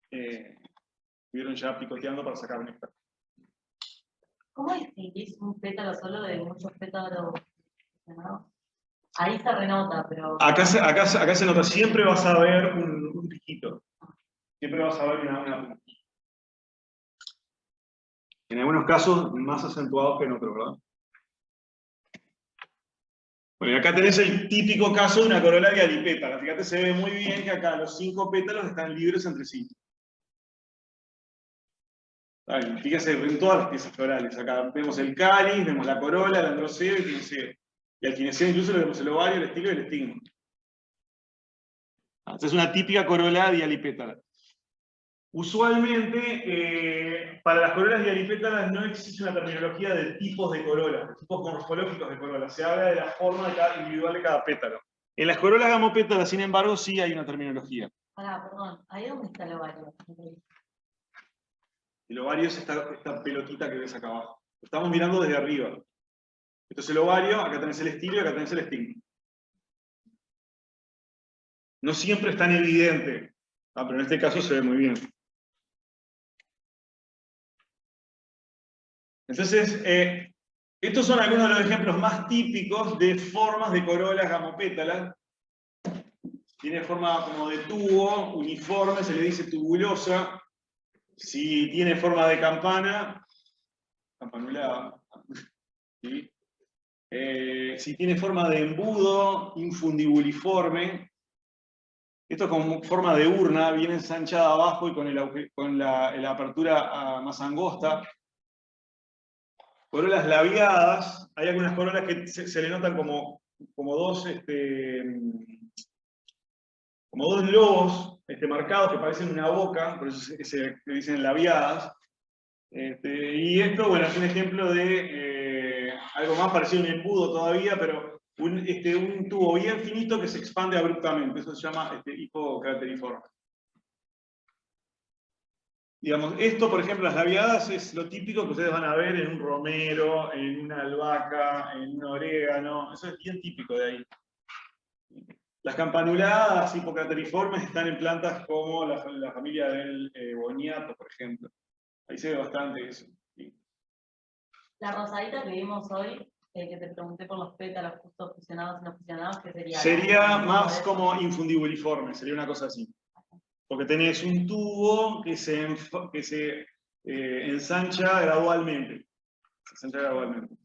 Speaker 1: estuvieron ya picoteando para sacar néctar.
Speaker 2: ¿Cómo distinguís un pétalo solo de muchos pétalos fusionados? Ahí se renota, pero...
Speaker 1: Acá se nota, siempre vas a ver un piquito. Siempre vas a ver una puntilla. En algunos casos más acentuados que en otros, ¿verdad? Bueno, y acá tenés el típico caso de una corola dialipétala. Fíjate, se ve muy bien que acá los 5 pétalos están libres entre sí. Ahí, fíjense en todas las piezas florales. Acá vemos el cáliz, vemos la corola, el androceo y el gineceo. Y al gineceo incluso le vemos el ovario, el estilo y el estigma. Esta es una típica corola dialipétala. Usualmente, para las corolas dialipétalas no existe una terminología de tipos de corola, de tipos morfológicos de corola. Se habla de la forma individual de cada pétalo. En las corolas gamopétalas, sin embargo, sí hay una terminología.
Speaker 2: Perdón, ¿ahí dónde está el ovario?
Speaker 1: El ovario es esta pelotita que ves acá abajo. Lo estamos mirando desde arriba. Esto es el ovario, acá tenés el estilo y acá tenés el estigma. No siempre es tan evidente, pero en este caso se ve muy bien. Entonces, estos son algunos de los ejemplos más típicos de formas de corolas gamopétalas. Tiene forma como de tubo, uniforme, se le dice tubulosa. Si tiene forma de campana, campanulada. ¿Sí? Si tiene forma de embudo, infundibuliforme. Esto con forma de urna, bien ensanchada abajo y con la apertura más angosta. Corolas labiadas, hay algunas corolas que se le notan como dos lobos marcados que parecen una boca, por eso se dicen labiadas. Y esto, bueno, es un ejemplo de algo más parecido a un embudo todavía, pero un tubo bien finito que se expande abruptamente. Eso se llama hipocrateriforme. Digamos, esto, por ejemplo, las labiadas es lo típico que ustedes van a ver en un romero, en una albahaca, en un orégano. Eso es bien típico de ahí. Las campanuladas hipocrateriformes están en plantas como la familia del boniato, por ejemplo. Ahí se ve bastante eso. ¿Sí?
Speaker 2: La rosadita que vimos hoy, que te pregunté por los pétalos justo fusionados y no fusionados, ¿qué sería?
Speaker 1: Sería más como infundibuliforme, sería una cosa así. Porque tenés un tubo que se ensancha gradualmente. Se ensancha gradualmente.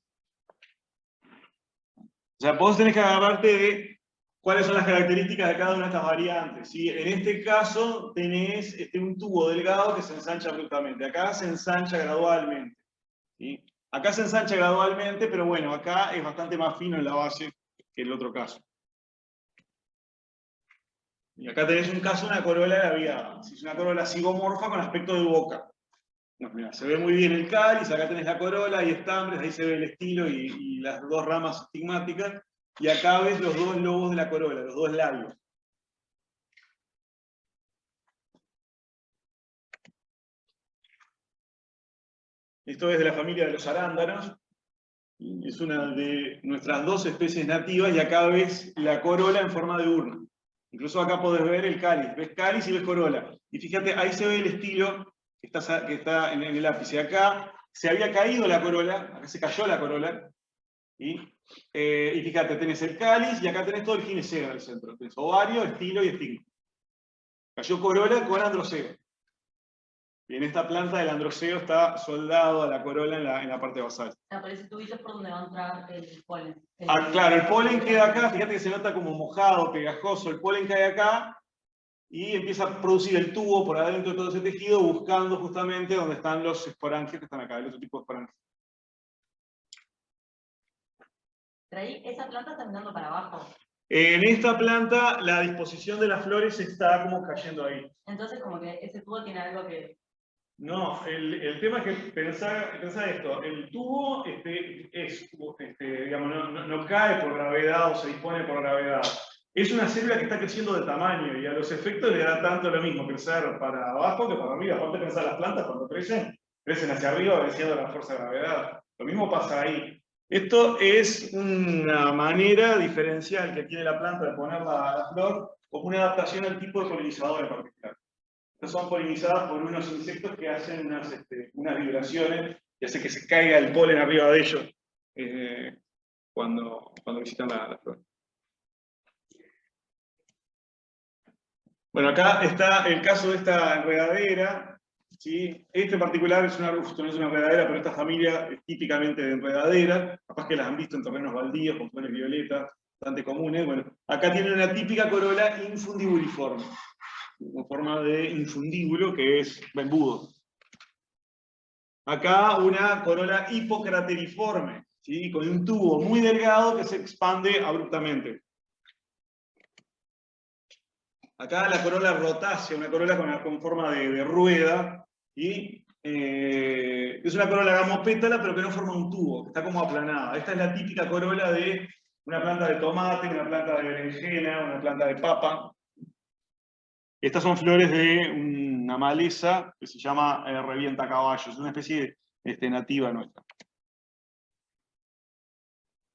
Speaker 1: O sea, vos tenés que agarrarte de cuáles son las características de cada una de estas variantes. ¿Sí? En este caso tenés un tubo delgado que se ensancha abruptamente. Acá se ensancha gradualmente. ¿Sí? Acá se ensancha gradualmente, pero bueno, acá es bastante más fino en la base que el otro caso. Y acá tenés un caso de una corola labiada. Es una corola zigomorfa con aspecto de boca. Bueno, mirá, se ve muy bien el cáliz, acá tenés la corola y estambres, ahí se ve el estilo y las dos ramas estigmáticas. Y acá ves los dos lobos de la corola, los dos labios. Esto es de la familia de los arándanos. Es una de nuestras dos especies nativas y acá ves la corola en forma de urna. Incluso acá podés ver el cáliz. Ves cáliz y ves corola. Y fíjate, ahí se ve el estilo que está en el lápiz. Y acá se había caído la corola, acá se cayó la corola. Y fíjate, tenés el cáliz y acá tenés todo el gineceo en el centro. Tenés ovario, estilo y estigma. Cayó corola con androceo. Y en esta planta el androceo está soldado a la corola en la parte basal.
Speaker 2: Por ese tubito es por donde va a entrar el polen.
Speaker 1: Claro, el polen queda acá, fíjate que se nota como mojado, pegajoso, el polen cae acá y empieza a producir el tubo por adentro de todo ese tejido buscando justamente donde están los esporangios que están acá, el otro tipo de esporangios.
Speaker 2: Pero ahí esa planta está mirando para abajo.
Speaker 1: En esta planta la disposición de las flores está como cayendo ahí.
Speaker 2: Entonces como que ese tubo tiene algo que...
Speaker 1: No, el tema es que pensá esto, el tubo digamos, no cae por gravedad o se dispone por gravedad. es una célula que está creciendo de tamaño y a los efectos le da tanto lo mismo crecer para abajo que para arriba. Aparte pensar las plantas cuando crecen hacia arriba obedeciendo a la fuerza de gravedad. Lo mismo pasa ahí. Esto es una manera diferencial que tiene la planta de ponerla a la flor como una adaptación al tipo de polinizador en particular. Estas son polinizadas por unos insectos que hacen unas vibraciones y hace que se caiga el polen arriba de ellos cuando visitan la flor. Bueno, acá está el caso de esta enredadera. ¿Sí? Este en particular es un arbusto, no es una enredadera, pero esta familia es típicamente de enredadera. Capaz que las han visto en terrenos baldíos, con flores violetas, bastante comunes. Bueno, acá tiene una típica corola infundibuliforme, con forma de infundíbulo, que es embudo. Acá una corola hipocrateriforme, ¿sí? Con un tubo muy delgado que se expande abruptamente. Acá la corola rotácea, una corola con forma de rueda, y es una corola gamopétala, pero que no forma un tubo, que está como aplanada. Esta es la típica corola de una planta de tomate, una planta de berenjena, una planta de papa. Estas son flores de una maleza que se llama revienta caballos, es una especie nativa nuestra.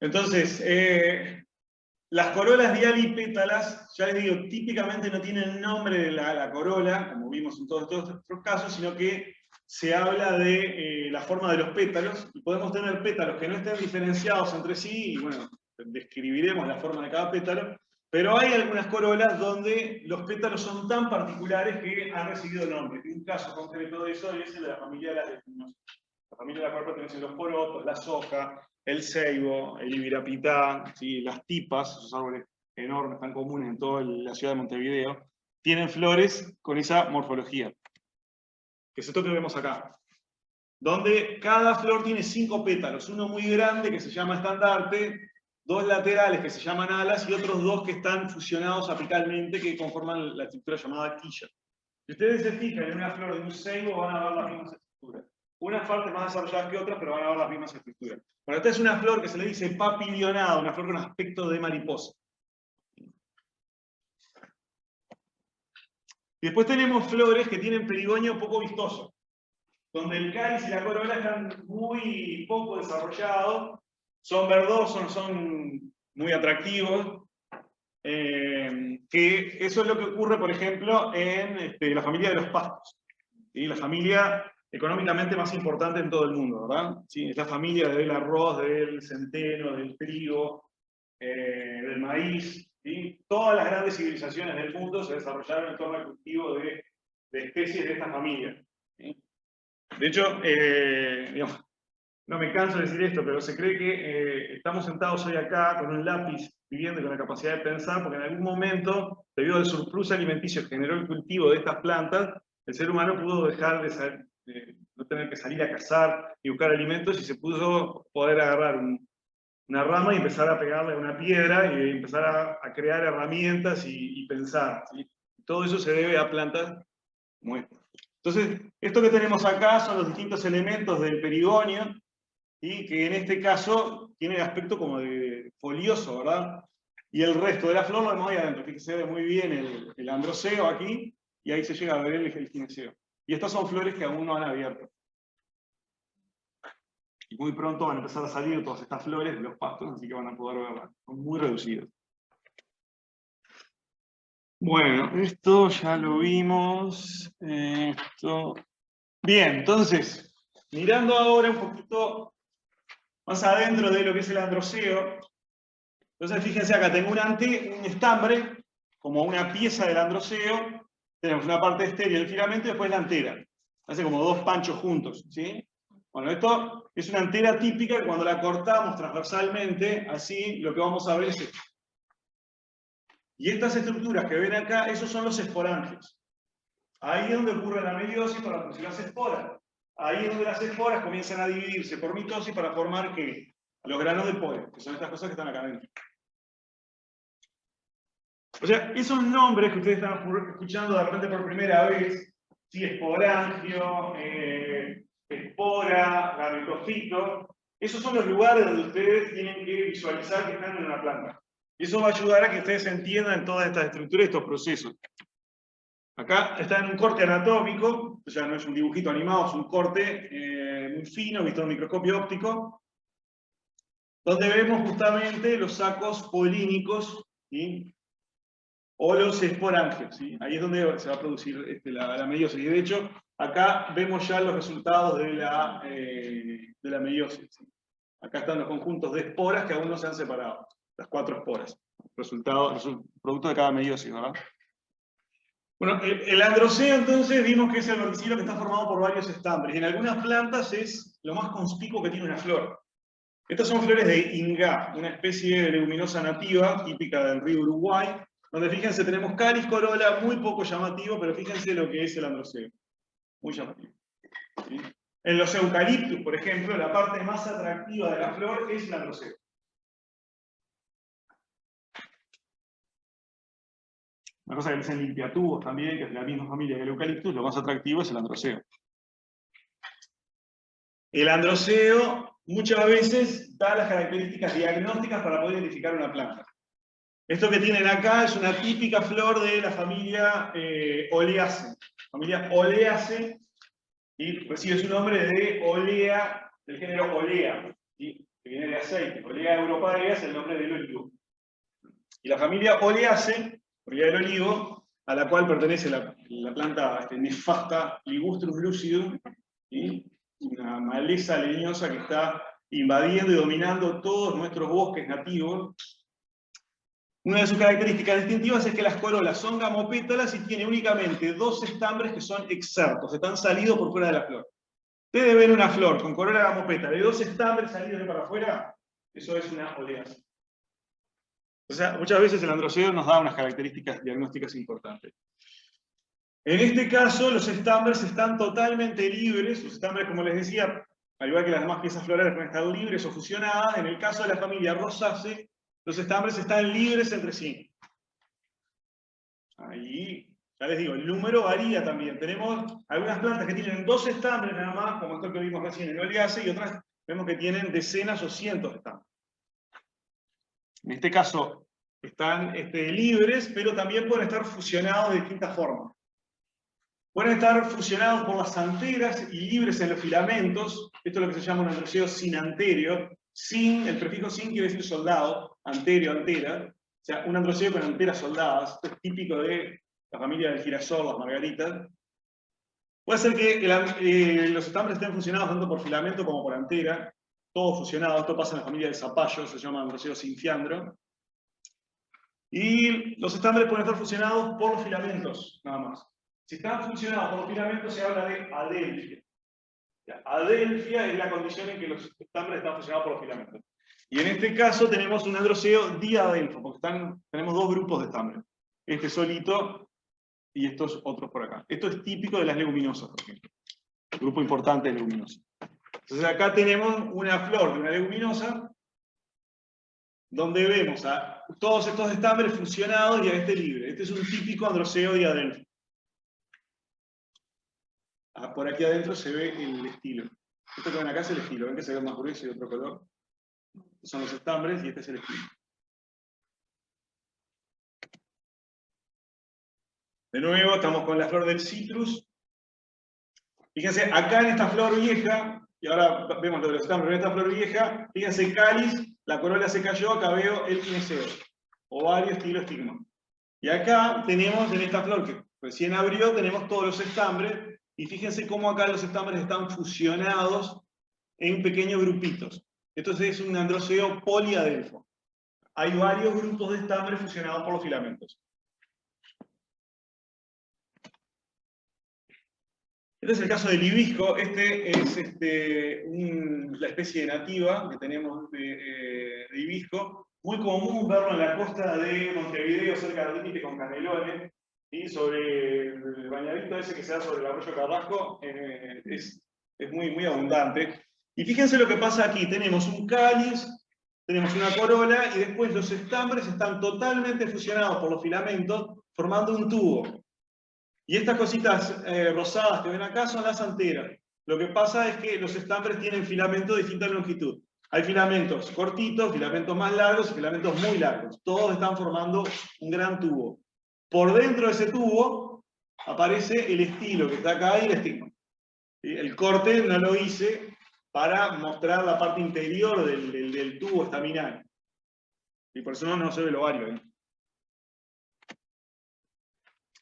Speaker 1: Entonces, las corolas dialipétalas, ya les digo, típicamente no tienen el nombre de la corola, como vimos en todos estos casos, sino que se habla de la forma de los pétalos, y podemos tener pétalos que no estén diferenciados entre sí, y bueno, describiremos la forma de cada pétalo, pero hay algunas corolas donde los pétalos son tan particulares que han recibido nombre. Un caso concreto de eso es el de la familia de las leguminosas. La familia de la cual pertenecen los porotos, la soja, el ceibo, el ibirapitá, ¿sí? Las tipas, esos árboles enormes, tan comunes en toda la ciudad de Montevideo, tienen flores con esa morfología. Que es esto que vemos acá. Donde cada flor tiene 5 pétalos, uno muy grande que se llama estandarte, 2 laterales que se llaman alas y otros 2 que están fusionados apicalmente que conforman la estructura llamada quilla. Si ustedes se fijan en una flor de un ceibo van a ver las mismas estructuras. Unas partes más desarrolladas que otras, pero van a ver las mismas estructuras. Bueno, esta es una flor que se le dice papilionada, una flor con aspecto de mariposa. Y después tenemos flores que tienen perigonio poco vistoso, donde el cáliz y la corola están muy poco desarrollados, son verdosos, no son muy atractivos, que eso es lo que ocurre, por ejemplo, en la familia de los pastos. ¿Sí? La familia económicamente más importante en todo el mundo, ¿verdad? ¿Sí? Es la familia del arroz, del centeno, del trigo, del maíz. ¿Sí? Todas las grandes civilizaciones del mundo se desarrollaron en torno al cultivo de especies de esta familia. ¿Sí? De hecho, digamos, no me canso de decir esto, pero se cree que estamos sentados hoy acá con un lápiz viviendo y con la capacidad de pensar, porque en algún momento, debido al surplus alimenticio que generó el cultivo de estas plantas, el ser humano pudo dejar de no tener que salir a cazar y buscar alimentos y se pudo poder agarrar una rama y empezar a pegarle a una piedra y empezar a crear herramientas y pensar. ¿Sí? Todo eso se debe a plantas como esta. Entonces, esto que tenemos acá son los distintos elementos del perigonio, ¿sí? Que en este caso tiene el aspecto como de folioso, ¿verdad? Y el resto de la flor lo vemos ahí adentro. Fíjense, se ve muy bien el androceo aquí, y ahí se llega a ver el gineceo. Y estas son flores que aún no han abierto. Y muy pronto van a empezar a salir todas estas flores de los pastos, así que van a poder verlas. Son muy reducidas. Bueno, esto ya lo vimos. Esto. Bien, entonces, mirando ahora un poquito más adentro de lo que es el androceo. Entonces, fíjense acá, tengo un estambre, como una pieza del androceo. Tenemos una parte estéril del filamento y después la antera. Hace como 2 panchos juntos, ¿sí? Bueno, esto es una antera típica que cuando la cortamos transversalmente, así, lo que vamos a ver es esto. Y estas estructuras que ven acá, esos son los esporangios. Ahí es donde ocurre la meiosis para producir las esporas. Ahí es donde las esporas comienzan a dividirse por mitosis para formar ¿qué? Los granos de polen, que son estas cosas que están acá adentro. O sea, esos nombres que ustedes están escuchando de repente por primera vez, ¿sí? Esporangio, espora, gametofito, esos son los lugares donde ustedes tienen que visualizar que están en una planta. Y eso va a ayudar a que ustedes entiendan todas estas estructuras y estos procesos. Acá está en un corte anatómico, o sea, no es un dibujito animado, es un corte muy fino, visto en un microscopio óptico, donde vemos justamente los sacos polínicos, ¿sí? O los esporangios, ¿sí? Ahí es donde se va a producir la meiosis. Y de hecho, acá vemos ya los resultados de la meiosis, ¿sí? Acá están los conjuntos de esporas que aún no se han separado, las 4 esporas. Producto de cada meiosis, ¿verdad? Bueno, el androceo entonces vimos que es el verticilo que está formado por varios estambres. En algunas plantas es lo más conspicuo que tiene una flor. Estas son flores de ingá, una especie de leguminosa nativa, típica del río Uruguay, donde fíjense tenemos cáliz, corola, muy poco llamativo, pero fíjense lo que es el androceo. Muy llamativo. ¿Sí? En los eucaliptus, por ejemplo, la parte más atractiva de la flor es el androceo. Una cosa que le dicen limpiatubos también, que es de la misma familia que el eucaliptus, lo más atractivo es el androceo. El androceo muchas veces da las características diagnósticas para poder identificar una planta. Esto que tienen acá es una típica flor de la familia Oleaceae. Familia Oleaceae, y recibe su nombre de olea, del género olea, ¿sí? Que viene de aceite. Olea europaea es el nombre del olivo. Y la familia Oleaceae, olea del olivo, a la cual pertenece la planta nefasta Ligustrum lucidum, ¿sí? Una maleza leñosa que está invadiendo y dominando todos nuestros bosques nativos. Una de sus características distintivas es que las corolas son gamopétalas y tiene únicamente 2 estambres que son exertos, están salidos por fuera de la flor. Ustedes ven una flor con corola gamopétala y 2 estambres salidos de para afuera, eso es una oleaceae. O sea, muchas veces el androceo nos da unas características diagnósticas importantes. En este caso, los estambres están totalmente libres. Los estambres, como les decía, al igual que las demás piezas florales, pueden estar libres o fusionadas. En el caso de la familia Rosaceae, los estambres están libres entre sí. Ahí, ya les digo, el número varía también. Tenemos algunas plantas que tienen 2 estambres nada más, como esto que vimos recién en Oleaceae, y otras vemos que tienen decenas o cientos de estambres. En este caso, están libres, pero también pueden estar fusionados de distintas formas. Pueden estar fusionados por las anteras y libres en los filamentos. Esto es lo que se llama un androceo sinanterio. Sin, el prefijo sin quiere decir soldado, anterio, antera. O sea, un androceo con anteras soldadas. Esto es típico de la familia del girasol, las margaritas. Puede ser que los estambres estén fusionados tanto por filamento como por antera. Todo fusionado. Esto pasa en la familia del zapallo, se llama androceo sinfiandro. Y los estambres pueden estar fusionados por los filamentos, nada más. Si están funcionados por los filamentos, se habla de adelfia. Adelfia es la condición en que los estambres están funcionados por los filamentos. Y en este caso tenemos un androceo diadelfo, porque tenemos 2 grupos de estambres. Este solito y estos otros por acá. Esto es típico de las leguminosas, por ejemplo. Un grupo importante de leguminosas. Entonces acá tenemos una flor de una leguminosa, donde vemos a todos estos estambres fusionados y a este libre. Este es un típico androceo diadelfo. Por aquí adentro se ve el estilo. Esto que ven acá es el estilo. ¿Ven que se ve más grueso y de otro color? Estos son los estambres y este es el estilo. De nuevo, estamos con la flor del citrus. Fíjense, acá en esta flor vieja, y ahora vemos lo de los estambres, en esta flor vieja, fíjense, cáliz, la corola se cayó, acá veo el gineceo. Ovario, estilo, estigma. Y acá tenemos, en esta flor que recién abrió, tenemos todos los estambres. Y fíjense cómo acá los estambres están fusionados en pequeños grupitos. Entonces es un androceo poliadelfo. Hay varios grupos de estambres fusionados por los filamentos. Este es el caso del hibisco. Este es la especie nativa que tenemos de hibisco. Muy común verlo en la costa de Montevideo, cerca del límite con Canelones. Y sobre el bañadito ese que se da sobre el arroyo Carrasco, es muy, muy abundante. Y fíjense lo que pasa aquí, tenemos un cáliz, tenemos una corola, y después los estambres están totalmente fusionados por los filamentos, formando un tubo. Y estas cositas rosadas que ven acá son las anteras. Lo que pasa es que los estambres tienen filamentos de distinta longitud. Hay filamentos cortitos, filamentos más largos y filamentos muy largos. Todos están formando un gran tubo. Por dentro de ese tubo aparece el estilo que está acá y el estigma. El corte no lo hice para mostrar la parte interior del tubo estaminal. Y por eso no se ve el ovario.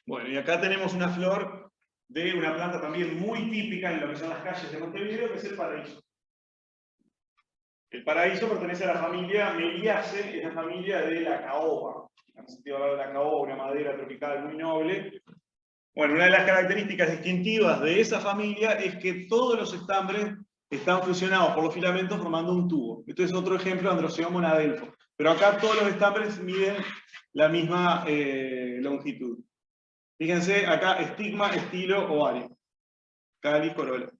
Speaker 1: Bueno, y acá tenemos una flor de una planta también muy típica en lo que son las calles de Montevideo, que es el paraíso. El paraíso pertenece a la familia Meliaceae, es la familia de la caoba. ¿Han sentido hablar de la caoba, una madera tropical muy noble? Bueno, una de las características distintivas de esa familia es que todos los estambres están fusionados por los filamentos formando un tubo. Este es otro ejemplo de Androseum monadelfo. Pero acá todos los estambres miden la misma longitud. Fíjense, acá estigma, estilo, ovario. Cáliz, corola.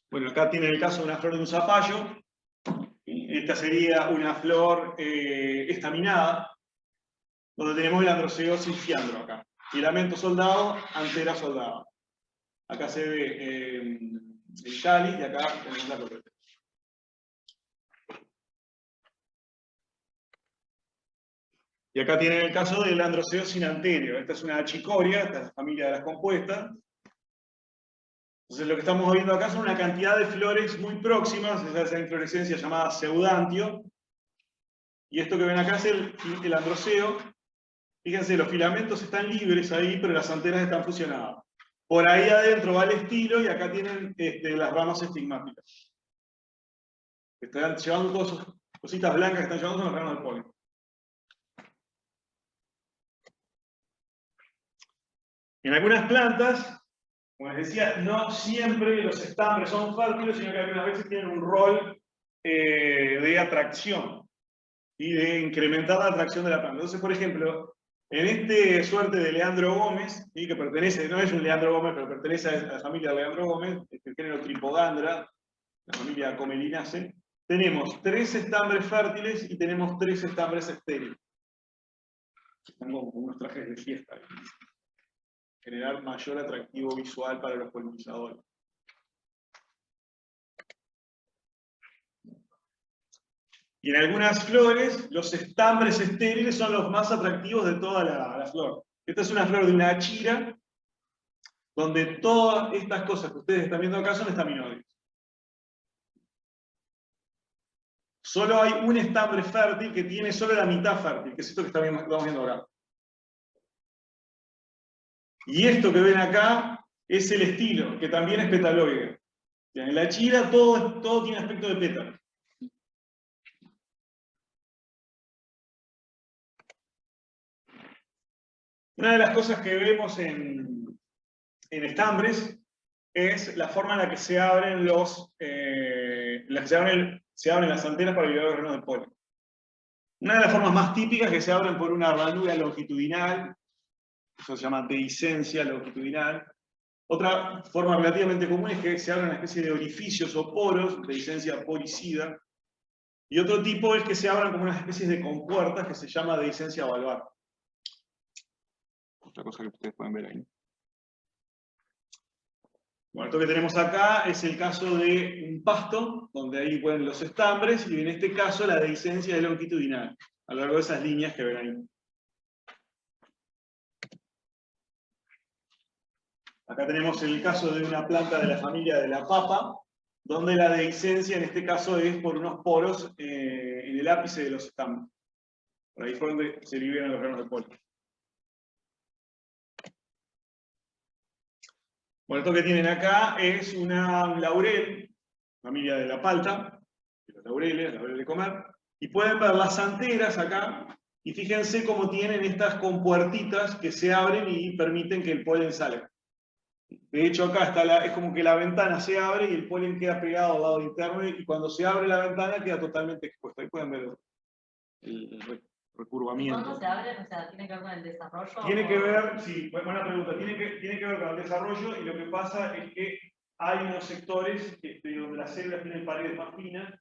Speaker 1: Bueno, acá tienen el caso de una flor de un zapallo. Esta sería una flor estaminada, donde tenemos el Androseo silfiandro acá. Filamento soldado, antera soldada. Acá se ve el cáliz y acá tenemos la corola. Y acá tienen el caso del Androseo sinanterio. Esta es una achicoria, esta es la familia de las compuestas. Entonces lo que estamos viendo acá son una cantidad de flores muy próximas, esa inflorescencia llamada seudantio. Y esto que ven acá es el androseo. Fíjense, los filamentos están libres ahí, pero las anteras están fusionadas. Por ahí adentro va el estilo y acá tienen las ramas estigmáticas. Están llevando todas esas cositas blancas que están llevando son las ramas del polen. En algunas plantas, como les decía, no siempre los estambres son fértiles, sino que algunas veces tienen un rol de atracción y de incrementar la atracción de la planta. Entonces, por ejemplo, en este suerte de Leandro Gómez, que pertenece, no es un Leandro Gómez, pero pertenece a la familia de Leandro Gómez, el género Tripodandra, la familia Comelinaceae, tenemos 3 estambres fértiles y tenemos 3 estambres estériles. Están como unos trajes de fiesta. Generar mayor atractivo visual para los polinizadores. Y en algunas flores, los estambres estériles son los más atractivos de toda la flor. Esta es una flor de una achira, donde todas estas cosas que ustedes están viendo acá son estaminodios. Solo hay un estambre fértil que tiene solo la mitad fértil, que es esto que estamos viendo acá. Y esto que ven acá es el estilo, que también es petaloide. En la achira todo tiene aspecto de pétalo. Una de las cosas que vemos en estambres es la forma en la que se abren se abren las anteras para liberar los granos de polen. Una de las formas más típicas es que se abren por una ranura longitudinal, eso se llama dehiscencia longitudinal. Otra forma relativamente común es que se abren una especie de orificios o poros, dehiscencia poricida. Y otro tipo es que se abran como unas especies de compuertas que se llama dehiscencia valvar. Otra cosa que ustedes pueden ver ahí. Bueno, esto que tenemos acá es el caso de un pasto, donde ahí pueden los estambres, y en este caso la dehiscencia es longitudinal, a lo largo de esas líneas que ven ahí. Acá tenemos el caso de una planta de la familia de la papa, donde la dehiscencia en este caso es por unos poros en el ápice de los estambres. Por ahí fue donde se liberan los granos de polen. Bueno, esto que tienen acá es un laurel, familia de la palta, de los laureles de comer, y pueden ver las anteras acá, y fíjense cómo tienen estas compuertitas que se abren y permiten que el polen salga. De hecho acá está es como que la ventana se abre y el polen queda pegado al lado interno, y cuando se abre la ventana queda totalmente expuesto. Ahí pueden ver el recurvamiento.
Speaker 2: ¿Cuándo se abren? O sea, ¿tiene que ver con el desarrollo?
Speaker 1: Tiene que ver, sí, buena pregunta, tiene que ver con el desarrollo, y lo que pasa es que hay unos sectores donde las células tienen paredes más finas,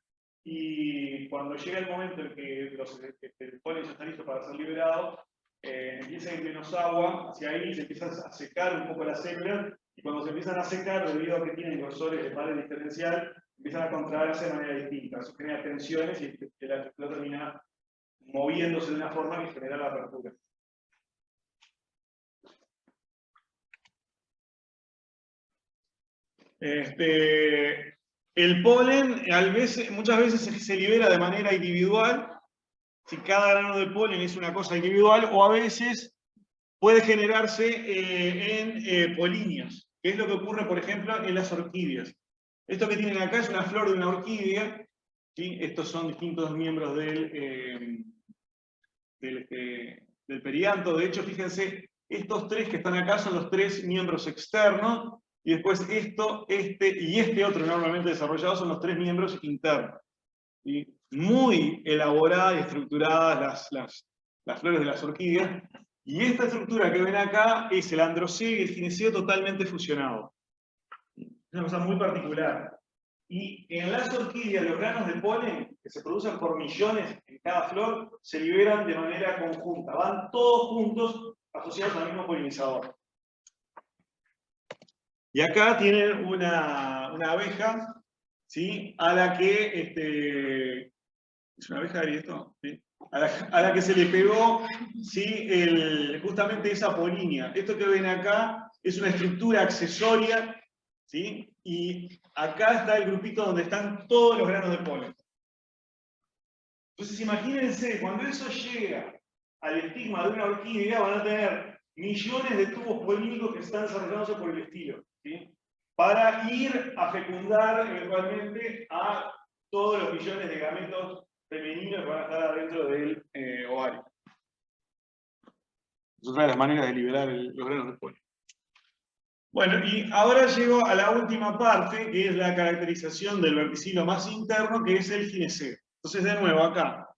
Speaker 1: y cuando llega el momento en que el polen ya está listo para ser liberado, empieza a ir menos agua hacia ahí, se empieza a secar un poco las células, y cuando se empiezan a secar, debido a que tienen grosores de pared diferencial, empiezan a contraerse de manera distinta. Eso genera tensiones y la estructura termina moviéndose de una forma que genera la apertura. El polen muchas veces se libera de manera individual, si cada grano de polen es una cosa individual, o a veces puede generarse en polinias, que es lo que ocurre, por ejemplo, en las orquídeas. Esto que tienen acá es una flor de una orquídea, ¿sí? Estos son distintos miembros del perianto. De hecho, fíjense, estos tres que están acá son los tres miembros externos, y después esto, y este otro enormemente desarrollado son los tres miembros internos. ¿Sí? Muy elaboradas y estructuradas las flores de las orquídeas, y esta estructura que ven acá es el androceo y el gineceo totalmente fusionado. Es una cosa muy particular. Y en las orquídeas, los granos de polen, que se producen por millones en cada flor, se liberan de manera conjunta. Van todos juntos asociados al mismo polinizador. Y acá tienen una abeja, ¿sí? A la que... ¿es una abeja, esto? ¿Sí? A la que se le pegó, ¿sí? Justamente esa polinia. Esto que ven acá es una estructura accesoria, ¿sí? Y acá está el grupito donde están todos los granos de polen. Entonces imagínense, cuando eso llega al estigma de una orquídea, van a tener millones de tubos polínicos que están desarrollándose por el estilo, ¿sí? Para ir a fecundar eventualmente a todos los millones de gametos femeninos que van a estar adentro del ovario. Es otra de las maneras de liberar los granos de polen. Bueno, y ahora llego a la última parte, que es la caracterización del verticilo más interno, que es el gineceo. Entonces, de nuevo, acá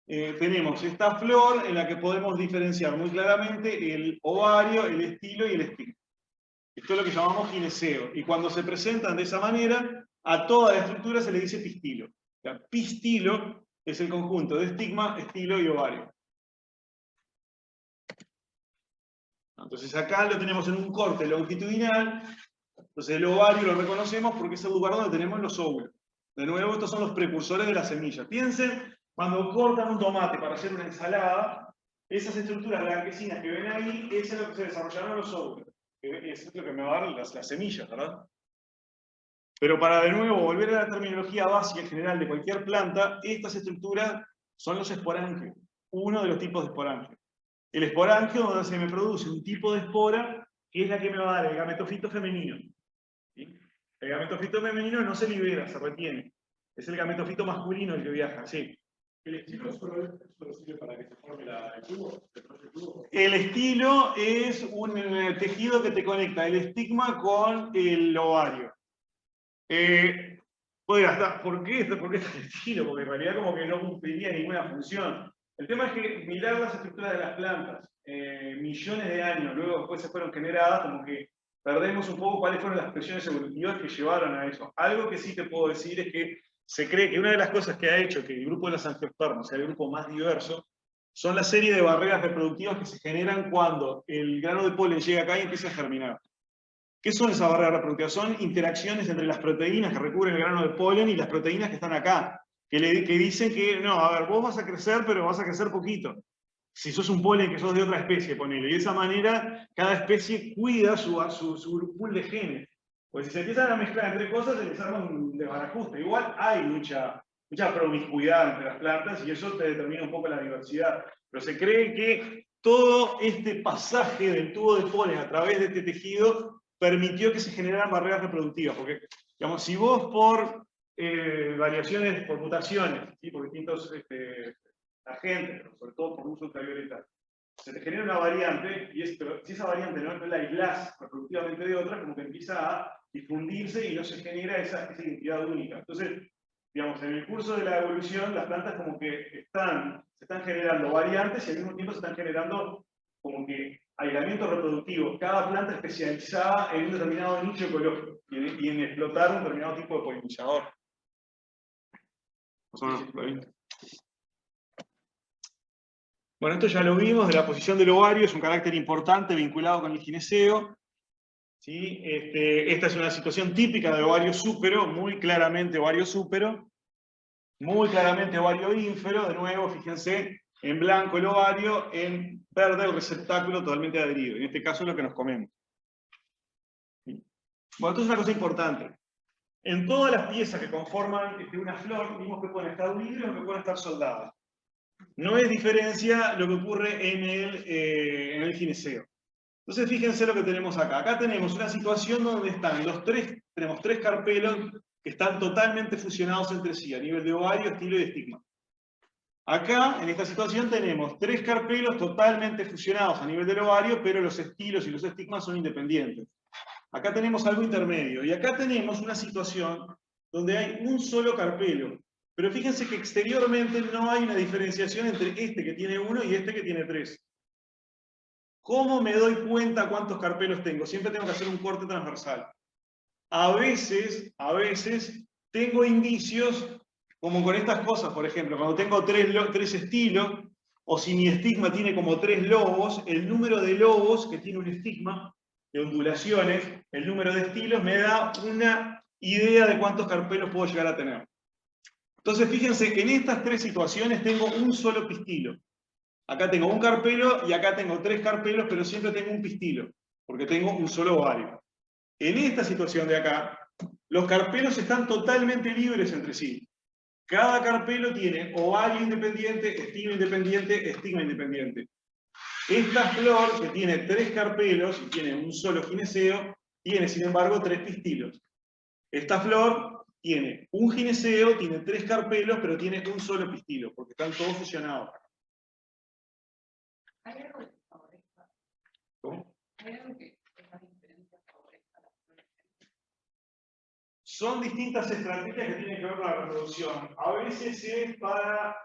Speaker 1: tenemos esta flor en la que podemos diferenciar muy claramente el ovario, el estilo y el estigma. Esto es lo que llamamos gineceo. Y cuando se presentan de esa manera, a toda la estructura se le dice pistilo. O sea, pistilo es el conjunto de estigma, estilo y ovario. Entonces acá lo tenemos en un corte longitudinal. Entonces el ovario lo reconocemos porque es el lugar donde tenemos los óvulos. De nuevo, estos son los precursores de la semilla. Piensen, cuando cortan un tomate para hacer una ensalada, esas estructuras blanquecinas que ven ahí, eso es lo que se desarrollaron los óvulos. Eso es lo que me va a dar las semillas, ¿verdad? Pero para de nuevo volver a la terminología básica general de cualquier planta, estas estructuras son los esporangios, uno de los tipos de esporangios. El esporangio, donde se me produce un tipo de espora, que es la que me va a dar el gametofito femenino. ¿Sí? El gametofito femenino no se libera, se retiene. Es el gametofito masculino el que viaja, sí.
Speaker 3: ¿El estilo solo sirve para que se forme el tubo?
Speaker 1: El estilo es un tejido que te conecta el estigma con el ovario. ¿Por qué está el estilo? Porque en realidad como que no cumpliría ninguna función. El tema es que mirar las estructuras de las plantas, millones de años, luego después se fueron generadas, como que perdemos un poco cuáles fueron las presiones evolutivas que llevaron a eso. Algo que sí te puedo decir es que se cree que una de las cosas que ha hecho que el grupo de las angiospermas sea el grupo más diverso, son la serie de barreras reproductivas que se generan cuando el grano de polen llega acá y empieza a germinar. ¿Qué son esas barreras reproductivas? Son interacciones entre las proteínas que recubren el grano de polen y las proteínas que están acá, que dicen que, no, a ver, vos vas a crecer, pero vas a crecer poquito. Si sos un polen que sos de otra especie, ponele. Y de esa manera, cada especie cuida su pool de genes. Pues si se empiezan a mezclar entre cosas, se les arma un desbarajuste. Igual hay mucha promiscuidad entre las plantas y eso te determina un poco la diversidad. Pero se cree que todo este pasaje del tubo de polen a través de este tejido permitió que se generaran barreras reproductivas. Porque, digamos, si vos por variaciones, por mutaciones, ¿sí? Por distintos agentes, pero sobre todo por uso ultravioleta, se te genera una variante, pero si esa variante no la aislás reproductivamente de otra, como que empieza a difundirse y no se genera esa identidad única. Entonces, digamos, en el curso de la evolución, las plantas como que se están generando variantes y al mismo tiempo se están generando como que aislamiento reproductivo. Cada planta especializada en un determinado nicho ecológico y en explotar un determinado tipo de polinizador. Bueno, esto ya lo vimos, de la posición del ovario, es un carácter importante vinculado con el gineceo. ¿Sí? Esta es una situación típica de ovario súpero, muy claramente ovario súpero, muy claramente ovario ínfero, de nuevo, fíjense, en blanco el ovario, en verde el receptáculo totalmente adherido, en este caso es lo que nos comemos. ¿Sí? Bueno, esto es una cosa importante. En todas las piezas que conforman una flor, vimos que pueden estar unidas o que pueden estar soldadas. No es diferencia lo que ocurre en el gineceo. Entonces fíjense lo que tenemos acá. Acá tenemos una situación donde están tenemos tres carpelos que están totalmente fusionados entre sí, a nivel de ovario, estilo y estigma. Acá, en esta situación, tenemos tres carpelos totalmente fusionados a nivel del ovario, pero los estilos y los estigmas son independientes. Acá tenemos algo intermedio. Y acá tenemos una situación donde hay un solo carpelo. Pero fíjense que exteriormente no hay una diferenciación entre este que tiene uno y este que tiene tres. ¿Cómo me doy cuenta cuántos carpelos tengo? Siempre tengo que hacer un corte transversal. A veces tengo indicios, como con estas cosas, por ejemplo, cuando tengo tres estilos, o si mi estigma tiene como 3 lobos, el número de lobos que tiene un estigma, de ondulaciones, el número de estilos, me da una idea de cuántos carpelos puedo llegar a tener. Entonces, fíjense que en estas tres situaciones tengo un solo pistilo. Acá tengo un carpelo y acá tengo 3 carpelos, pero siempre tengo un pistilo, porque tengo un solo ovario. En esta situación de acá, los carpelos están totalmente libres entre sí. Cada carpelo tiene ovario independiente, estilo independiente, estigma independiente. Esta flor, que tiene 3 carpelos y tiene un solo gineceo, tiene sin embargo 3 pistilos. Esta flor tiene un gineceo, tiene 3 carpelos, pero tiene un solo pistilo, porque están todos fusionados.
Speaker 2: ¿Hay algo que favorezca?
Speaker 1: ¿Cómo?
Speaker 2: ¿Hay algo que esa diferencia favorezca a la flor?
Speaker 1: Son distintas estrategias que tienen que ver con la reproducción. A veces es para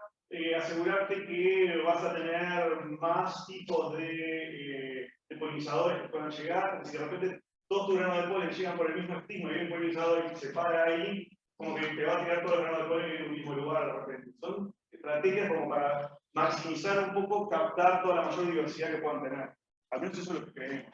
Speaker 1: asegurarte que vas a tener más tipos de polinizadores que puedan llegar. Si de repente todos tus granos de polen llegan por el mismo estigma y hay un polinizador que se para ahí, como que te va a tirar todos los granos de polen en un mismo lugar de repente. Son estrategias como para maximizar un poco, captar toda la mayor diversidad que puedan tener. Al menos eso es lo que creemos.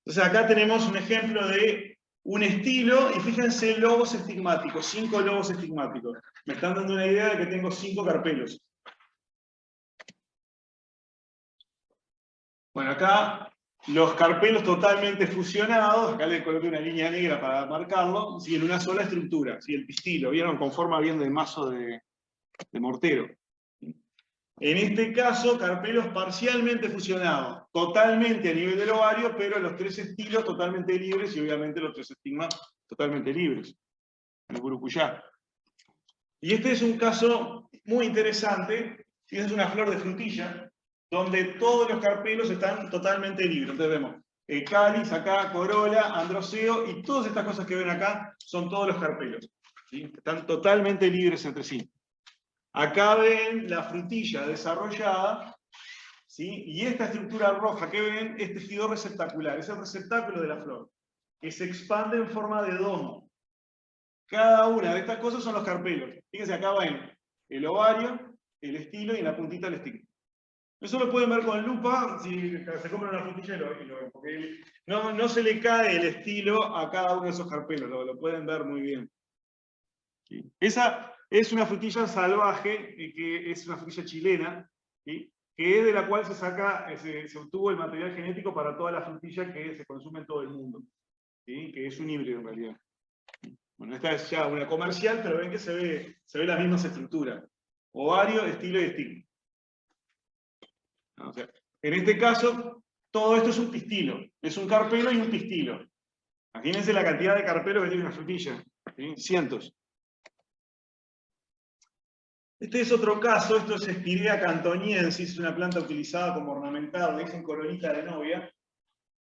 Speaker 1: Entonces acá tenemos un ejemplo de un estilo, y fíjense lobos estigmáticos, 5 lobos estigmáticos. Me están dando una idea de que tengo 5 carpelos. Bueno, acá los carpelos totalmente fusionados, acá le coloqué una línea negra para marcarlo, siguen una sola estructura, ¿sí? El pistilo, ¿vieron? Con forma bien de mazo de mortero. En este caso, carpelos parcialmente fusionados, totalmente a nivel del ovario, pero los 3 estilos totalmente libres y obviamente los 3 estigmas totalmente libres, en el burucuyá. Y este es un caso muy interesante, es una flor de frutilla, donde todos los carpelos están totalmente libres. Entonces vemos el cáliz, acá, corola, androceo, y todas estas cosas que ven acá son todos los carpelos. ¿Sí? Están totalmente libres entre sí. Acá ven la frutilla desarrollada, ¿sí? Y esta estructura roja que ven es tejido receptacular, es el receptáculo de la flor, que se expande en forma de domo. Cada una de estas cosas son los carpelos. Fíjense, acá ven el ovario, el estilo y en la puntita el estigma. Eso lo pueden ver con lupa si se compran una frutilla y lo ven, porque no se le cae el estilo a cada uno de esos carpelos, lo pueden ver muy bien. ¿Sí? Esa es una frutilla salvaje, que es una frutilla chilena, ¿sí? Que es de la cual se obtuvo el material genético para toda la frutilla que se consume en todo el mundo, ¿sí? Que es un híbrido en realidad. Bueno, esta es ya una comercial, pero ven que se ve las mismas estructuras. Ovario, estilo y estigma. O sea, en este caso, todo esto es un pistilo. Es un carpelo y un pistilo. Imagínense la cantidad de carpelos que tiene una frutilla. ¿Sí? Cientos. Este es otro caso, esto es Spirea cantoniensis, es una planta utilizada como ornamental, le dicen coronita de novia.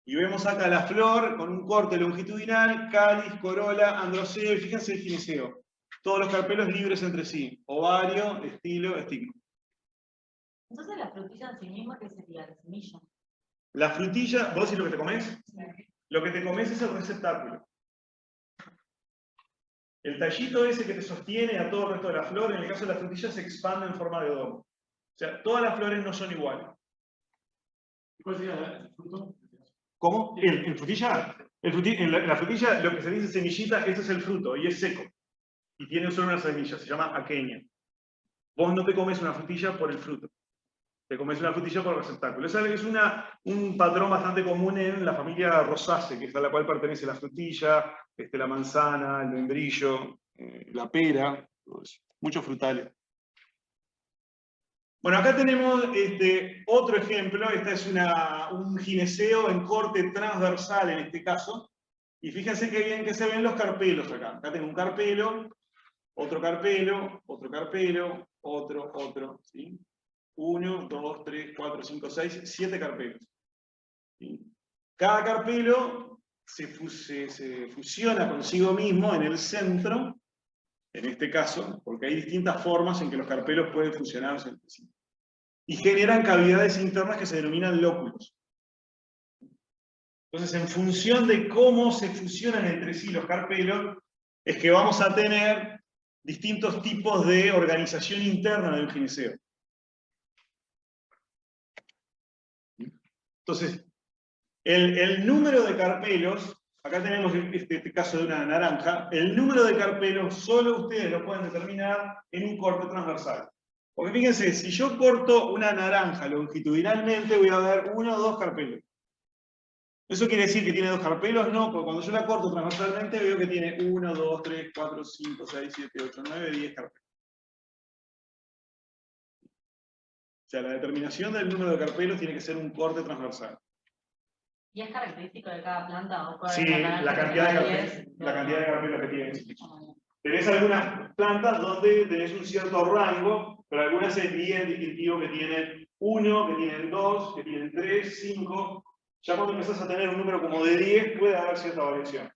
Speaker 1: Y vemos acá la flor con un corte longitudinal, cáliz, corola, androceo, y fíjense el gineceo. Todos los carpelos libres entre sí. Ovario, estilo, estigma.
Speaker 2: Entonces la frutilla en sí misma, ¿qué sería? La semilla.
Speaker 1: La frutilla, ¿vos decís lo que te comés?
Speaker 2: Sí.
Speaker 1: Lo que te comés es el receptáculo. El tallito ese que te sostiene a todo el resto de la flor, en el caso de la frutilla, se expande en forma de domo. O sea, todas las flores no son iguales.
Speaker 3: ¿Cuál sería el fruto?
Speaker 1: ¿Cómo? ¿El frutilla? En la frutilla, lo que se dice semillita, ese es el fruto, y es seco. Y tiene solo una semilla, se llama aqueña. Vos no te comes una frutilla por el fruto. Te comes una frutilla por el receptáculo. Es un patrón bastante común en la familia Rosaceae, que es a la cual pertenece la frutilla, la manzana, el membrillo, la pera, muchos frutales. Bueno, acá tenemos otro ejemplo. Este es un gineceo en corte transversal en este caso. Y fíjense qué bien que se ven los carpelos acá. Acá tengo un carpelo, otro carpelo, otro carpelo, otro, ¿sí? 1, 2, 3, 4, 5, 6, 7 carpelos. ¿Sí? Cada carpelo se fusiona consigo mismo en el centro, en este caso, porque hay distintas formas en que los carpelos pueden fusionarse entre sí. Y generan cavidades internas que se denominan lóculos. Entonces, en función de cómo se fusionan entre sí los carpelos, es que vamos a tener distintos tipos de organización interna del gineceo. Entonces, el número de carpelos, acá tenemos este caso de una naranja, el número de carpelos solo ustedes lo pueden determinar en un corte transversal. Porque fíjense, si yo corto una naranja longitudinalmente, voy a ver 1 o 2 carpelos. ¿Eso quiere decir que tiene 2 carpelos? No, porque cuando yo la corto transversalmente veo que tiene 1, 2, 3, 4, 5, 6, 7, 8, 9, 10 carpelos. O sea, la determinación del número de carpelos tiene que ser un corte transversal.
Speaker 2: ¿Y es característico de cada planta? ¿O
Speaker 1: Sí, la cantidad de carpelos que tiene. Tenés algunas plantas donde tenés un cierto rango, pero algunas es bien distintivo que tienen 1, que tienen 2, que tienen 3, 5. Ya cuando empezás a tener un número como de 10, puede haber cierta variación. O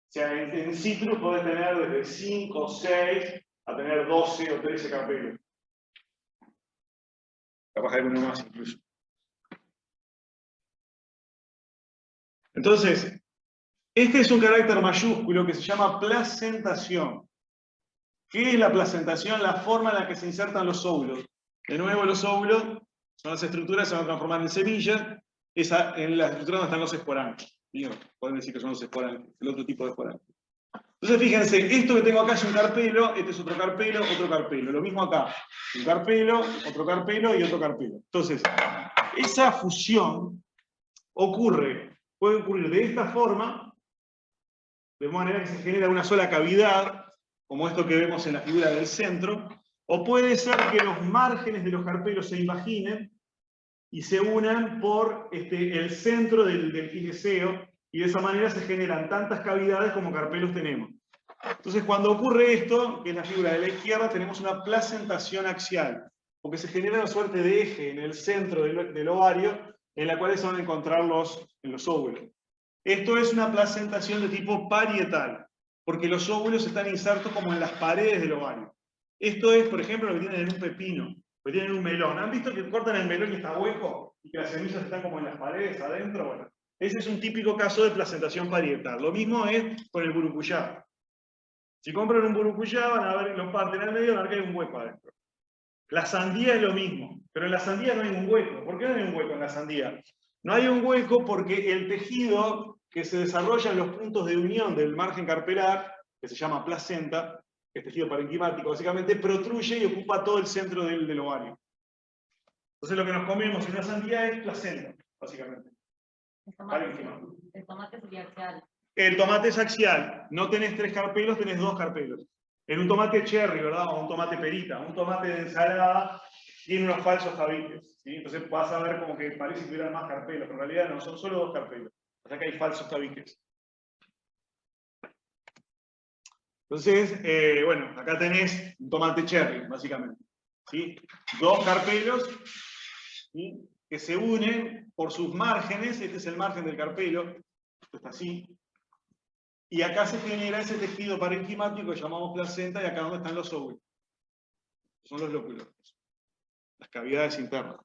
Speaker 1: sea, en citrus podés tener desde 5 o 6 a tener 12 o 13 carpelos. Capaz hay uno más incluso. Entonces, este es un carácter mayúsculo que se llama placentación. ¿Qué es la placentación? La forma en la que se insertan los óvulos. De nuevo, los óvulos son las estructuras que se van a transformar en semillas. En la estructura donde están los esporangios. Pueden decir que son los esporangios, el otro tipo de esporangios. Entonces, fíjense, esto que tengo acá es un carpelo, este es otro carpelo. Lo mismo acá. Un carpelo, otro carpelo y otro carpelo. Entonces, esa fusión puede ocurrir de esta forma, de manera que se genera una sola cavidad, como esto que vemos en la figura del centro, o puede ser que los márgenes de los carpelos se imaginen y se unan por el centro del gineceo, y de esa manera se generan tantas cavidades como carpelos tenemos. Entonces, cuando ocurre esto, que es la figura de la izquierda, tenemos una placentación axial, porque se genera una suerte de eje en el centro del ovario, en la cual se van a encontrar en los óvulos. Esto es una placentación de tipo parietal, porque los óvulos están insertos como en las paredes del ovario. Esto es, por ejemplo, lo que tienen en un pepino, lo que tienen en un melón. ¿Han visto que cortan el melón y está hueco? Y que las semillas están como en las paredes, adentro. Bueno, ese es un típico caso de placentación parietal. Lo mismo es con el burucuyá. Si compran un burucuyá, van a ver, lo parten al medio, van a ver que hay un hueco adentro. La sandía es lo mismo, pero en la sandía no hay un hueco. ¿Por qué no hay un hueco en la sandía? No hay un hueco porque el tejido que se desarrolla en los puntos de unión del margen carpelar, que se llama placenta, que es tejido parenquimático, básicamente protruye y ocupa todo el centro del ovario. Entonces lo que nos comemos en una sandía es placenta, básicamente.
Speaker 2: El tomate sería axial.
Speaker 1: El tomate es axial. No tenés 3 carpelos, tenés 2 carpelos. En un tomate cherry, ¿verdad? O un tomate perita. Un tomate de ensalada tiene unos falsos tabiques, ¿sí? Entonces vas a ver como que parece que hubieran más carpelos, pero en realidad no, son solo 2 carpelos. O sea que hay falsos tabiques. Entonces, bueno, acá tenés un tomate cherry, básicamente. ¿Sí? 2 carpelos, ¿sí?, que se unen por sus márgenes. Este es el margen del carpelo. Esto está así. Y acá se genera ese tejido parenquimático que llamamos placenta, y acá donde están los óvulos. Son los lóculos. Las cavidades internas.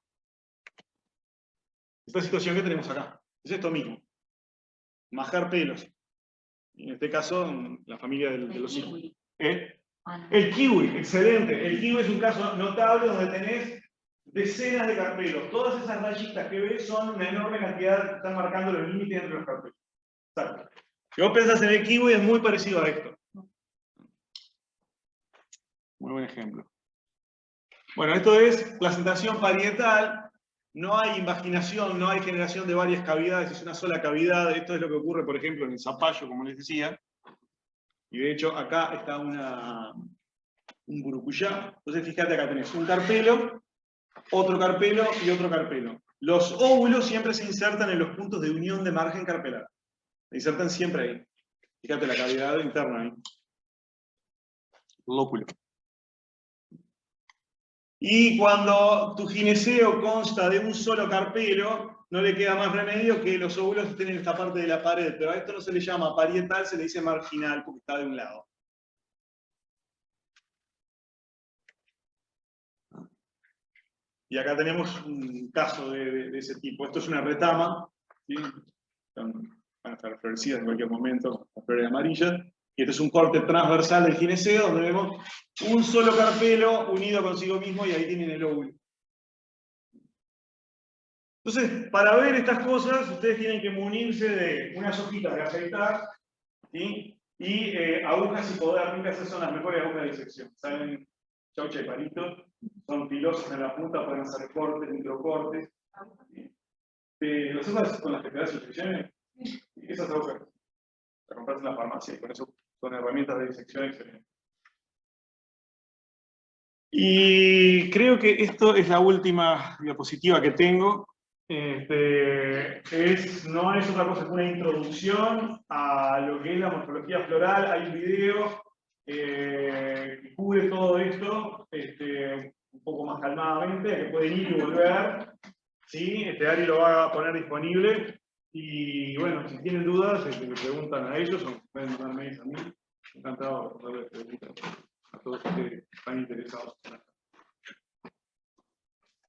Speaker 1: Esta situación que tenemos acá. Es esto mismo. Más carpelos. En este caso, la familia de los hijos.
Speaker 2: kiwi. Ah, no.
Speaker 1: El kiwi, excelente. El kiwi es un caso notable donde tenés decenas de carpelos. Todas esas rayitas que ves son una enorme cantidad que están marcando los límites entre los carpelos. Exacto. Si vos pensás en el kiwi, es muy parecido a esto. Muy buen ejemplo. Bueno, esto es placentación parietal. No hay invaginación, no hay generación de varias cavidades, es una sola cavidad. Esto es lo que ocurre, por ejemplo, en el zapallo, como les decía. Y de hecho, acá está un burucuyá. Entonces, fíjate, acá tenés un carpelo, otro carpelo y otro carpelo. Los óvulos siempre se insertan en los puntos de unión de margen carpelar. Se insertan siempre ahí. Fíjate la cavidad interna ahí. Lóculo. Y cuando tu gineceo consta de un solo carpelo, no le queda más remedio que los óvulos estén en esta parte de la pared. Pero a esto no se le llama parietal, se le dice marginal porque está de un lado. Y acá tenemos un caso de ese tipo. Esto es una retama, ¿sí? Van a estar florecidas en cualquier momento, las flores amarillas. Y este es un corte transversal del gineceo, donde vemos un solo carpelo unido consigo mismo y ahí tienen el óvulo. Entonces, para ver estas cosas, ustedes tienen que munirse de unas hojitas de afeitar, ¿sí? Y agujas hipodérmicas. Esas son las mejores agujas de disección. Salen chaucha y palitos, son filosas en la punta, pueden hacer cortes, microcortes. ¿Las agujas con las que te das instrucciones? Esas agujas las compras en la farmacia y con eso son herramientas de disección excelentes. Y creo que esto es la última diapositiva que tengo. No es otra cosa que una introducción a lo que es la morfología floral. Hay un video que cubre todo esto un poco más calmadamente, que pueden ir y volver. ¿Sí? Ari lo va a poner disponible. Y bueno, si tienen dudas, le preguntan a ellos o pueden mandarme a mí. Encantado de responderles preguntas a todos los que están interesados.